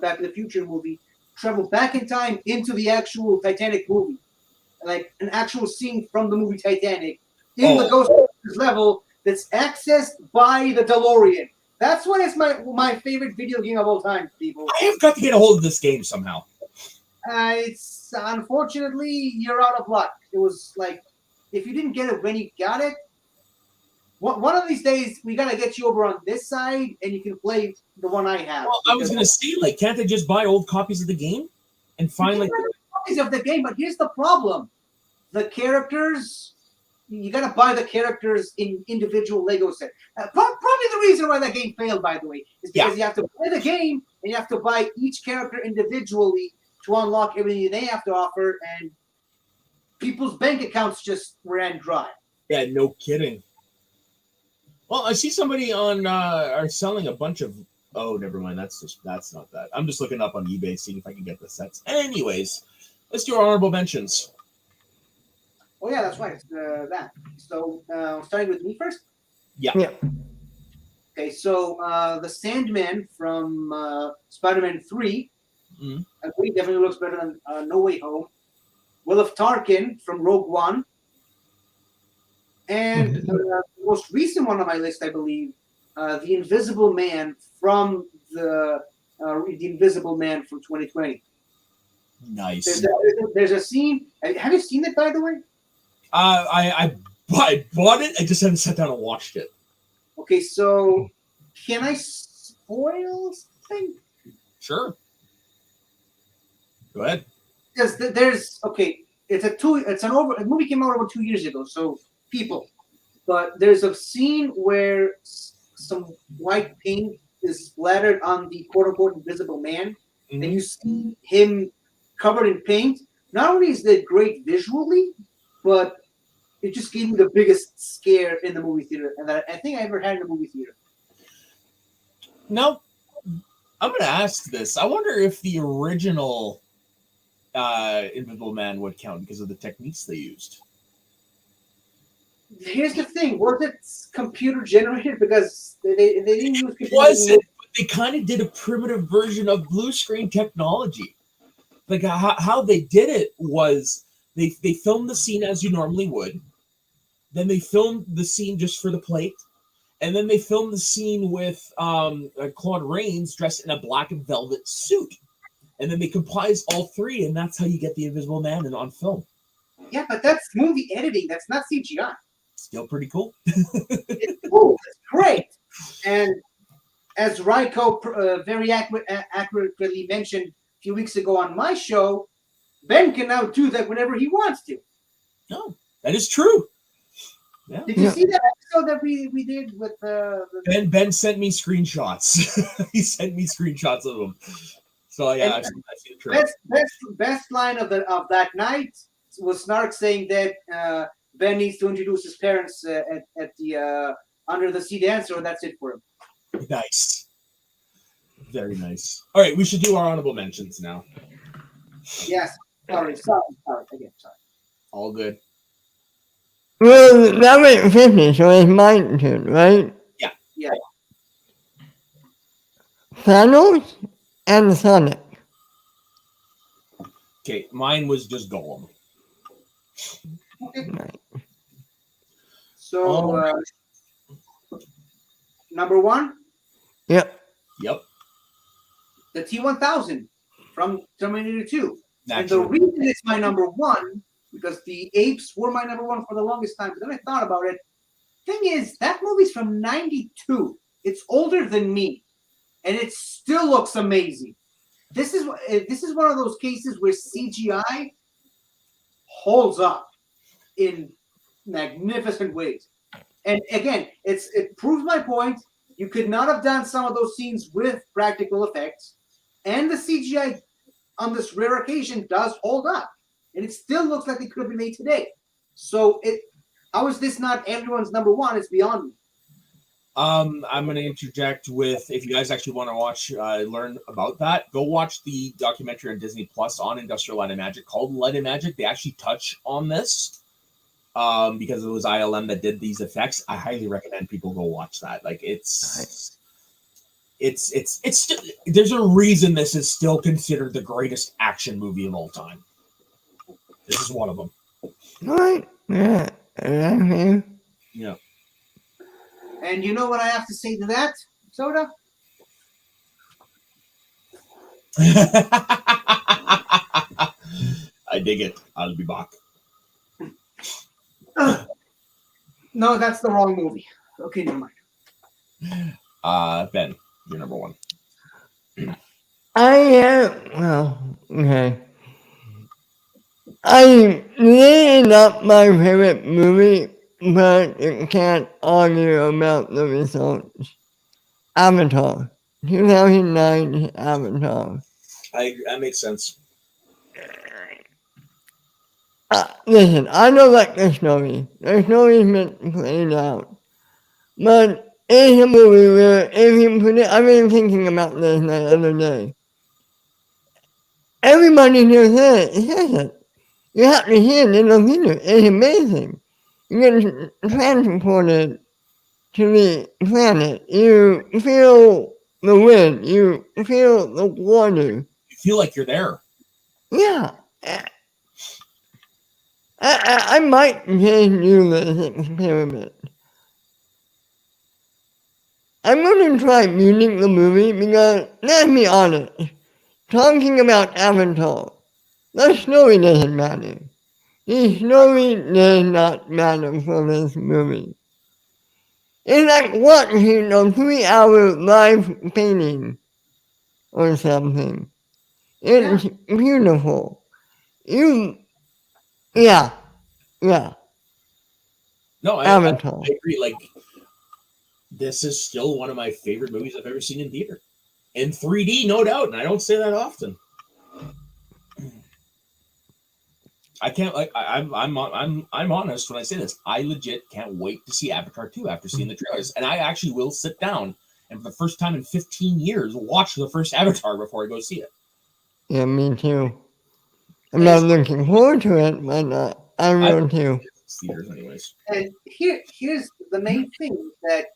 Back to the Future movie, travel back in time into the actual Titanic movie, like an actual scene from the movie Titanic in the Ghostbusters level that's accessed by the DeLorean. That's why it's my favorite video game of all time, people. I have got to get a hold of this game somehow. It's unfortunately you're out of luck. It was like if you didn't get it when you got it, one of these days we gotta get you over on this side and you can play the one I have. Well, I was gonna say, like, can't they just buy old copies of the game and find like copies of the game? But here's the problem: the characters. You gotta buy the characters in individual Lego set. Probably the reason why that game failed, by the way, is because you have to play the game and you have to buy each character individually to unlock everything they have to offer, and people's bank accounts just ran dry. Yeah, no kidding. Well, I see somebody on are selling a bunch of. Oh, never mind. That's not that. I'm just looking up on eBay, seeing if I can get the sets. Anyways, let's do our honorable mentions. Oh yeah, that's right. It's that. So starting with me first. Yeah. Okay, so the Sandman from Spider-Man 3. I agree, definitely looks better than No Way Home. Wilf Tarkin from Rogue One. And the most recent one on my list, I believe, the Invisible Man from the Invisible Man from 2020. Nice. There's a scene. Have you seen it, by the way? I bought it. I just haven't sat down and watched it. Okay, so can I spoil something? Sure. Go ahead. Because there's a movie came out over 2 years ago, so people. But there's a scene where some white paint is splattered on the quote-unquote Invisible Man, and you see him covered in paint. Not only is that great visually, but it just gave me the biggest scare in the movie theater, and that I think I ever had in a movie theater. Now, I'm going to ask this. I wonder if the original Invisible Man would count because of the techniques they used. Here's the thing: was it computer generated? Because they didn't use computer. Was it? They kind of did a primitive version of blue screen technology. Like how they did it was they filmed the scene as you normally would. Then they filmed the scene just for the plate. And then they filmed the scene with Claude Rains dressed in a black and velvet suit. And then they comprised all three, and that's how you get the Invisible Man on film. Yeah, but that's movie editing. That's not CGI. Still pretty cool. It's cool. It's great. And as Raiko very accurately mentioned a few weeks ago on my show, Ben can now do that whenever he wants to. No, that is true. Yeah. Did you see that episode that we did with Ben sent me screenshots. He sent me screenshots of them. So yeah, I've seen the trailer. Best line of that night was Snark saying that Ben needs to introduce his parents at the under the sea dancer, and that's it for him. Nice. Very nice. All right, we should do our honorable mentions now. Yes. Sorry. Again, sorry. All good. Well, that went 50, so it's mine turn, right? Yeah. Thanos and Sonic. Okay, mine was just Gollum. Okay. So, number one? Yep. The T-1000 from Terminator 2. Naturally. And the reason it's my number one, because the apes were my number one for the longest time. But then I thought about it. Thing is, that movie's from '92. It's older than me, and it still looks amazing. This is one of those cases where CGI holds up in magnificent ways. And again, it proves my point. You could not have done some of those scenes with practical effects, and the CGI on this rare occasion does hold up, and it still looks like it could have been made today. So how is this not everyone's number one? It's beyond me. I'm going to interject with, if you guys actually want to watch, learn about that, go watch the documentary on Disney Plus on Industrial Light and Magic called Light and Magic. They actually touch on this because it was ILM that did these effects. I highly recommend people go watch that. Like it's still, there's a reason this is still considered the greatest action movie of all time. This is one of them. Right? Yeah. Yeah. And you know what I have to say to that, Soda? I dig it. I'll be back. No, that's the wrong movie. Okay, never mind. Ben, you're number one. I am, well, okay. I really not my favorite movie, but it can't argue about the results. Avatar. 2009 Avatar. That makes sense. Listen, I don't like the story. The story's been played out. But it's a movie where if you put it, I've been thinking about this the other day. Everybody just says it. You have to see it in the video. It's amazing. You get transported to the planet. You feel the wind. You feel the water. You feel like you're there. Yeah. I might just do this experiment. I'm going to try muting the movie because, let's be honest, talking about Avatar, the story doesn't matter. The story does not matter for this movie. It's like watching a 3-hour live painting or something. It's beautiful. Yeah. No, I Avatar. agree. Like, this is still one of my favorite movies I've ever seen in theater. In 3D, no doubt, and I don't say that often. I can't like I'm honest when I say this. I legit can't wait to see Avatar 2 after seeing the trailers. And I actually will sit down and for the first time in 15 years watch the first Avatar before I go see it. Yeah, me too. I'm not looking forward to it, but I will too. Theaters anyways. And here's the main thing, that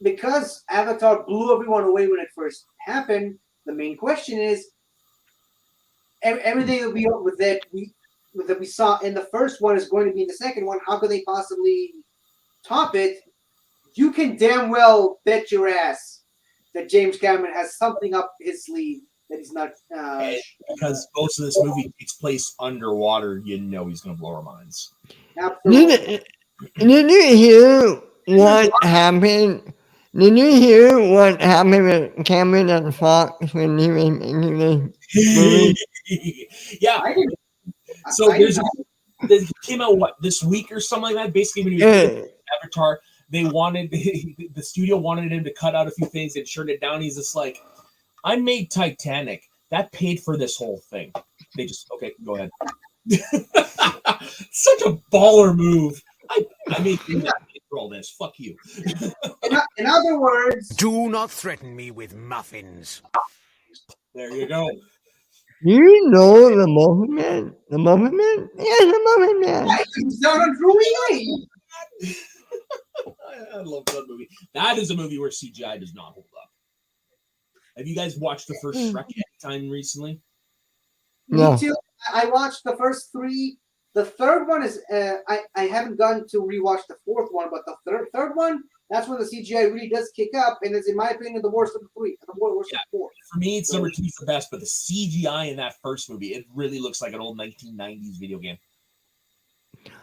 because Avatar blew everyone away when it first happened, the main question is everything that we saw in the first one is going to be in the second one. How could they possibly top it? You can damn well bet your ass that James Cameron has something up his sleeve that he's not. Because most of this movie takes place underwater, you know he's going to blow our minds. Absolutely. Did you hear what happened? Did you hear what happened with Cameron and Fox when he was making this movie? Yeah. I didn't. So this came out this week or something like that. Basically, when he was doing Avatar, the studio wanted him to cut out a few things and shorten it down. He's just like, I made Titanic. That paid for this whole thing. They just, okay, go ahead. Such a baller move. I mean, for all this. Fuck you. In other words, Do not threaten me with muffins. There you go. Do you know the Muffin Man? The Muffin Man? Yeah, the Muffin Man. he's down on Drewy Lane. I love that movie. That is a movie where CGI does not hold up. Have you guys watched the first Shrek anytime recently? No. Me too. I watched the first three. The third one is I haven't gone to rewatch the fourth one, but the third one, that's when the CGI really does kick up, and is in my opinion the worst of the three, the worst of the four. For me, it's number 2 is the best, but the CGI in that first movie, it really looks like an old 1990s video game.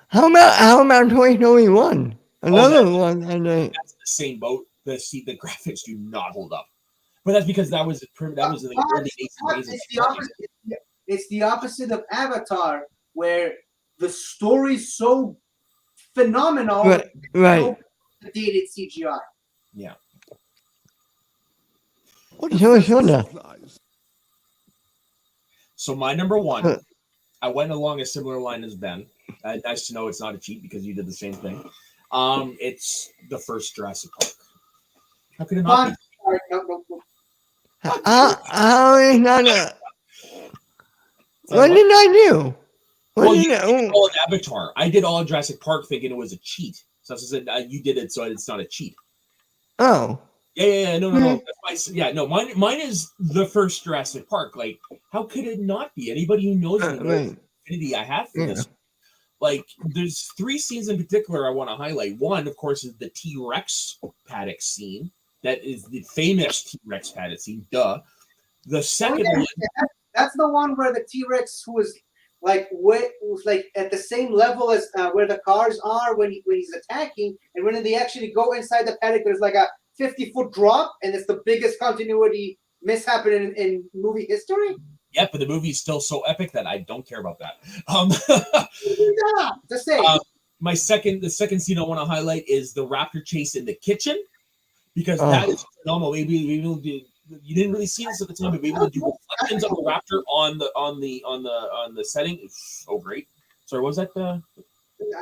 How about Toy Story 1? Another one, I think. That's the same boat. The graphics do not hold up, but that's because that was in the early days of days of It's the opposite. It's the opposite of Avatar, where the story's so phenomenal. Right. Dated CGI. Yeah. So my number one, I went along a similar line as Ben. Nice to know it's not a cheat because you did the same thing. It's the first Jurassic Park. How could it not be? How is not a... What did I do? You did all of Avatar. I did all of Jurassic Park thinking it was a cheat. So I said you did it, so it's not a cheat. Oh. Yeah. No. Mine is the first Jurassic Park. Like, how could it not be? Anybody who knows me knows the affinity I have for this. Like, there's 3 scenes in particular I want to highlight. One, of course, is the T-Rex paddock scene. That is the famous T-Rex paddock scene. Duh. The second one. That's the one where the T-Rex was at the same level as where the cars are when he's attacking, and when they actually go inside the paddock, there's like a 50-foot drop, and it's the biggest continuity mishap in movie history. Yeah, but the movie's still so epic that I don't care about that. Just say. The second scene I want to highlight is the raptor chase in the kitchen, because that is phenomenal. Maybe you didn't really see this at the time, but maybe able to do reflections of the raptor on the setting. It's so great. Sorry, was that the?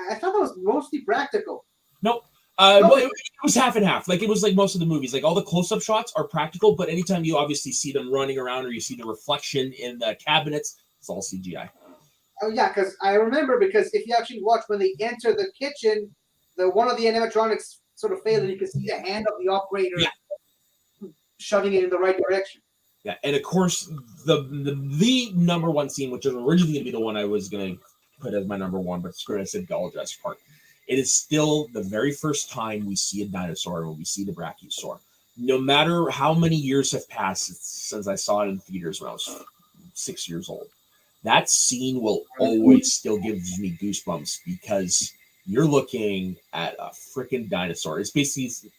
I thought that was mostly practical. Nope. It was half and half. Like, it was like most of the movies. Like, all the close-up shots are practical, but anytime you obviously see them running around or you see the reflection in the cabinets, it's all CGI. Oh yeah, because I remember, because if you actually watch when they enter the kitchen, one of the animatronics sort of failed, and you can see the hand of the operator shoving it in the right direction. Yeah, and of course the number one scene, which is originally going to be the one I was going to put as my number one, but screw it, I said Jurassic Park. It is still the very first time we see a dinosaur when we see the Brachiosaur. No matter how many years have passed since I saw it in theaters when I was 6 years old, that scene will always still give me goosebumps, because you're looking at a freaking dinosaur. It's basically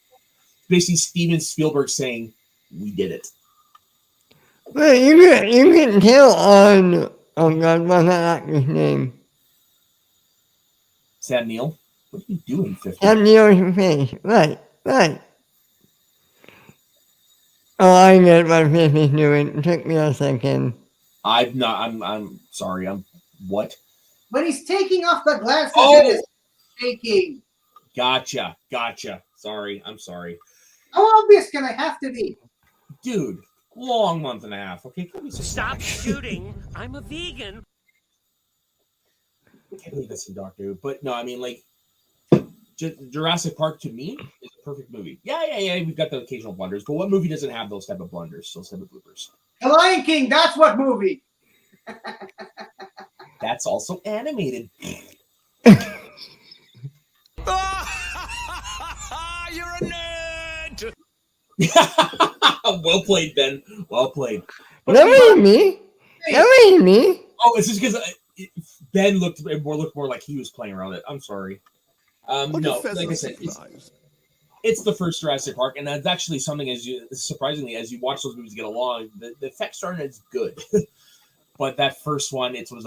Steven Spielberg saying, "We did it." Well, you can tell on God, what's that actor's name? Sam Neill. What are you doing, 50? Sam Neill's face. Right. Oh, I get what 50's doing. It took me a second. I'm sorry. What? When he's taking off the glasses, it is shaking. Gotcha. Sorry. I'm sorry. How obvious can I have to be? Dude, long month and a half. Okay, Stop shooting. I'm a vegan. I can't believe that's a doctor. But no, I mean, like, Jurassic Park to me is a perfect movie. Yeah. We've got the occasional blunders, but what movie doesn't have those type of blunders, those type of bloopers? The Lion King. That's what movie. That's also animated. You're a nerd. Well played, Ben. Well played. That ain't me. Oh, it's just because Ben looked more like he was playing around it. I'm sorry. No, like I said, it's the first Jurassic Park, and that's actually something, as you watch those movies get along, the effects aren't as good. But that first one, it was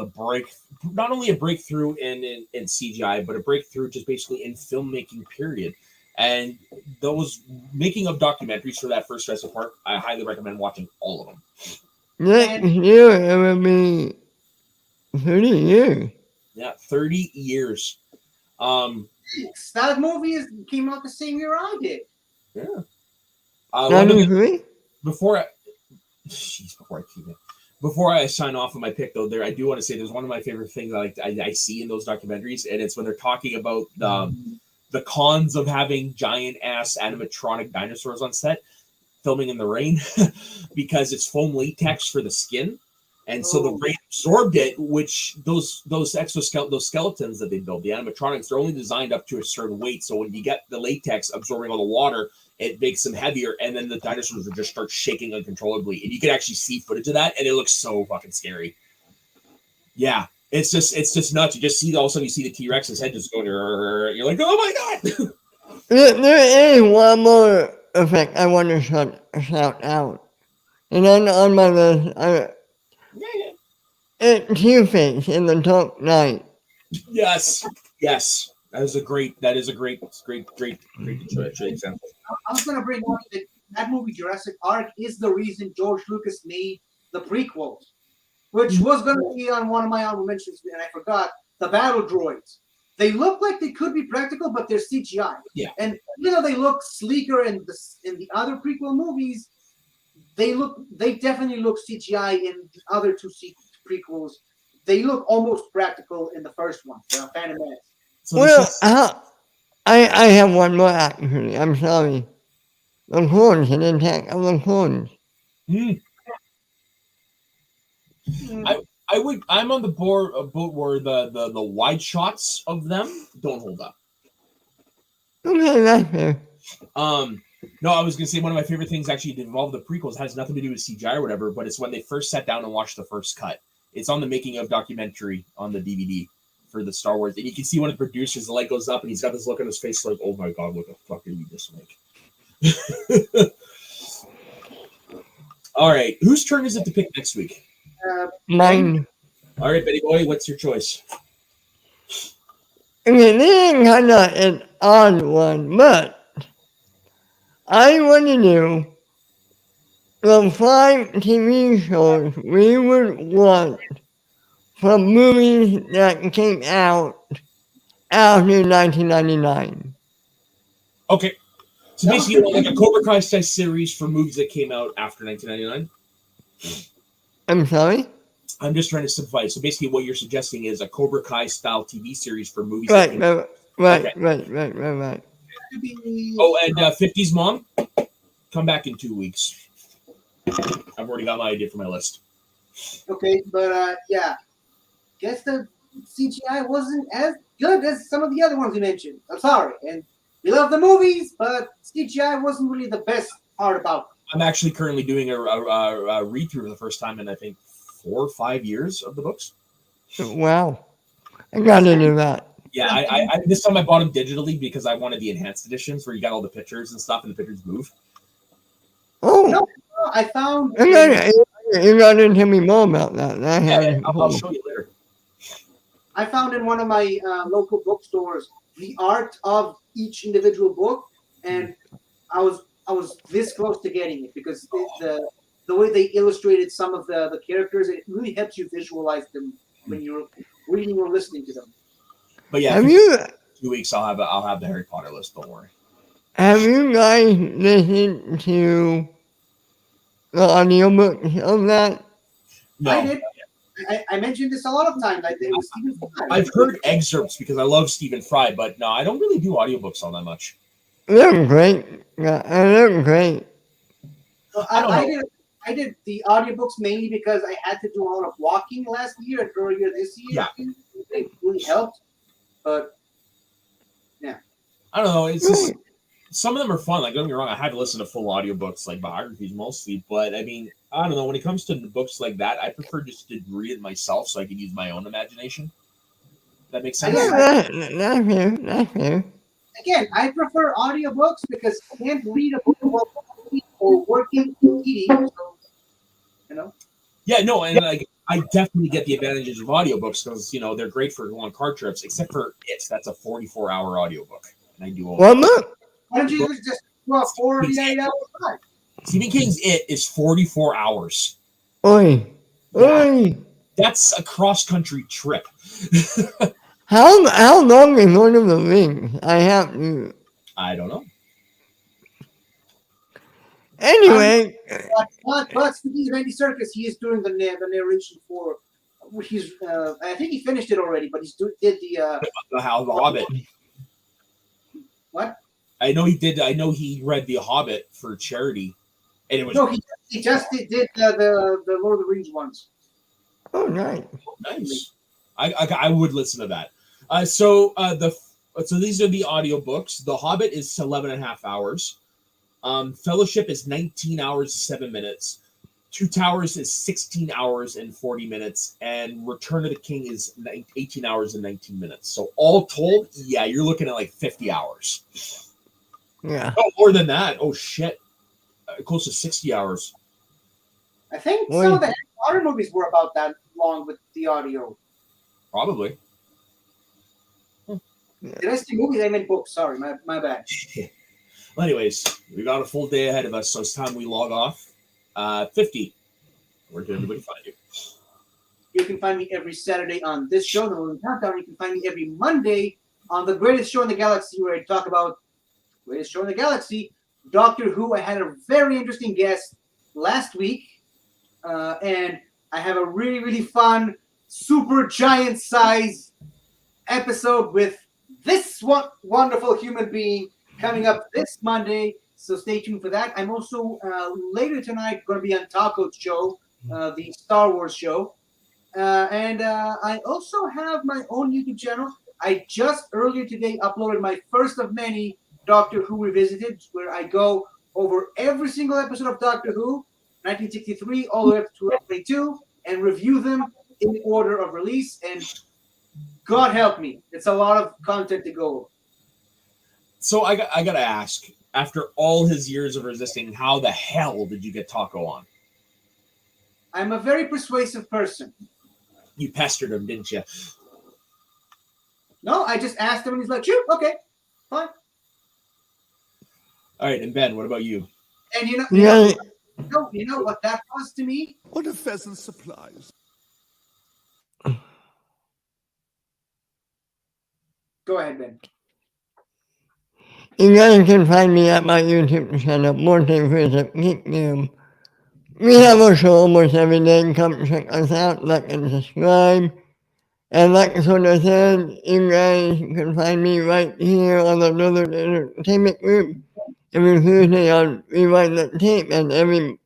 not only a breakthrough in CGI, but a breakthrough just basically in filmmaking, period. And those making of documentaries for that first Jurassic Park, I highly recommend watching all of them. Next year, it will be 30 years. Yeah, 30 years. That movie came out the same year I did. Yeah. Before I sign off on my pick, though, I do want to say there's one of my favorite things I see in those documentaries, and it's when they're talking about the cons of having giant ass animatronic dinosaurs on set, filming in the rain, because it's foam latex for the skin. And so the rain absorbed it, which those skeletons that they build, the animatronics, they're only designed up to a certain weight. So when you get the latex absorbing all the water, it makes them heavier, and then the dinosaurs will just start shaking uncontrollably. And you can actually see footage of that, and it looks so fucking scary. Yeah, It's just nuts. You just see all of a sudden you see the T-Rex's head just going. You're like, oh my god. There is one more effect I want to shout out. And on my list, it's Two-Face in The Dark Knight. Yes. That is a great example. I was gonna bring up that movie Jurassic Park is the reason George Lucas made the prequels, which was gonna be on one of my honorable mentions, and I forgot the battle droids. They look like they could be practical, but they're CGI. Yeah. And even though they look sleeker in the other prequel movies, they definitely look CGI in the other two prequels. They look almost practical in the first one, the Phantom Menace. So I have one more actually. I'm sorry. The clones and Attack of the Clones. I'm on the boat where the wide shots of them don't hold up. Okay, that's fair. No, I was gonna say one of my favorite things actually to involve the prequels has nothing to do with CGI or whatever, but it's when they first sat down and watched the first cut. It's on the making of documentary on the DVD for the Star Wars, and you can see one of the producers, the light goes up, and he's got this look on his face like, "Oh my god, what the fuck did we just make?" All right, whose turn is it to pick next week? Mine. All right, Betty Boy, what's your choice? Okay, this is kind of an odd one, but I want to do the 5 TV shows we would watch from movies that came out after 1999. Okay, so basically you want like a Cobra Kai style series for movies that came out after 1999. I'm sorry? I'm just trying to simplify it. So basically, what you're suggesting is a Cobra Kai style TV series for movies. Right. Oh, and 50s Mom, come back in 2 weeks. I've already got my idea for my list. Okay, but yeah, guess the CGI wasn't as good as some of the other ones you mentioned. I'm sorry, and we love the movies, but CGI wasn't really the best part about them. I'm actually currently doing a read through for the first time in I think 4 or 5 years of the books. Wow, I gotta do that. Yeah, I this time I bought them digitally because I wanted the enhanced editions where you got all the pictures and stuff, and the pictures move. Oh, no, I found. You gotta tell me more about that. I'll show you later. I found in one of my local bookstores the art of each individual book, and I was this close to getting it because the way they illustrated some of the characters, it really helps you visualize them when you're reading or listening to them. But yeah, have you? 2 weeks I'll have the Harry Potter list. Don't worry. Have you guys listened to the audiobooks of that? No. I did. I mentioned this a lot of times. I've heard excerpts because I love Stephen Fry, but no, I don't really do audiobooks all that much. They're great. Yeah, they're great. I did the audiobooks mainly because I had to do a lot of walking last year and earlier this year. Yeah. It really helped. But yeah. I don't know. It's just some of them are fun. Like, don't get me wrong, I had to listen to full audiobooks, like biographies mostly. But I mean, I don't know. When it comes to books like that, I prefer just to read it myself so I can use my own imagination. That makes sense. That's fair. Again, I prefer audiobooks because I can't read a book while walking or working or eating. So, you know. Yeah, no, and like I definitely get the advantages of audiobooks because they're great for long car trips. Except for it, that's a 44-hour audiobook, and I do all. What book? Why don't you just do a 48 hour time? Stephen King's It is 44 hours. Oi. That's a cross-country trip. How long is Lord of the Rings? I don't know. Anyway. But speaking of Andy Serkis, he is doing the narration for. I think he finished it already, but did the Hobbit. What? I know he did. I know he read The Hobbit for charity, and it was. No, he just did the Lord of the Rings ones. Oh, nice. Nice. I would listen to that. So these are the audiobooks. The Hobbit is 11 and a half hours. Fellowship is 19 hours, 7 minutes. Two Towers is 16 hours and 40 minutes, and Return of the King is 18 hours and 19 minutes. So all told, yeah, you're looking at like 50 hours. Yeah. Oh, more than that. Oh shit, close to 60 hours. I think some of the Harry Potter movies were about that long with the audio. Probably. Did I say movies? I meant books. Sorry, my bad. Well, anyways, we got a full day ahead of us, so it's time we log off. 50. Where can everybody find you? You can find me every Saturday on this show, The Northern Countdown. You can find me every Monday on The Greatest Show in the Galaxy, where I talk about Greatest Show in the Galaxy, Doctor Who. I had a very interesting guest last week, and I have a really, really fun, super giant size episode with this wonderful human being coming up this Monday. So stay tuned for that. I'm also later tonight going to be on Taco's show, the Star Wars show. And I also have my own YouTube channel. I just earlier today uploaded my first of many Doctor Who Revisited, where I go over every single episode of Doctor Who, 1963 all the way up to 2022, and review them in order of release. And God help me, it's a lot of content to go over. So I got to ask, after all his years of resisting, how the hell did you get Taco on? I'm a very persuasive person. You pestered him, didn't you? No, I just asked him and he's like, shoot, okay, fine. All right, and Ben, what about you? And you Yeah. know what that was to me? What a pheasant supplies. Go ahead, Ben. You guys can find me at my YouTube channel, Multiverse Kingdom. We have a show almost every day. Come check us out, like and subscribe. And like Soda said, you guys can find me right here on the Northern Entertainment Group. Every Tuesday on Rewind the Tape, and every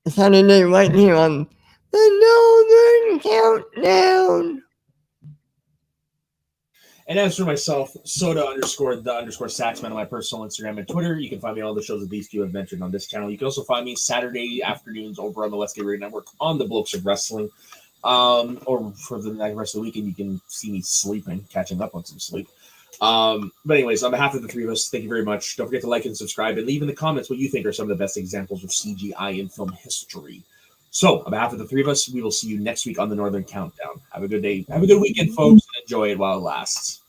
Saturday right here on the Northern Countdown. And as for myself, Soda_the_Saxman on my personal Instagram and Twitter. You can find me on all the shows that these two have mentioned on this channel. You can also find me Saturday afternoons over on the Let's Get Radio Network on the Blokes of Wrestling. Or for the rest of the weekend, you can see me sleeping, catching up on some sleep. But anyways, on behalf of the three of us, thank you very much. Don't forget to like and subscribe and leave in the comments what you think are some of the best examples of CGI in film history. So, on behalf of the three of us, we will see you next week on the Northern Countdown. Have a good day. Have a good weekend, folks, and enjoy it while it lasts.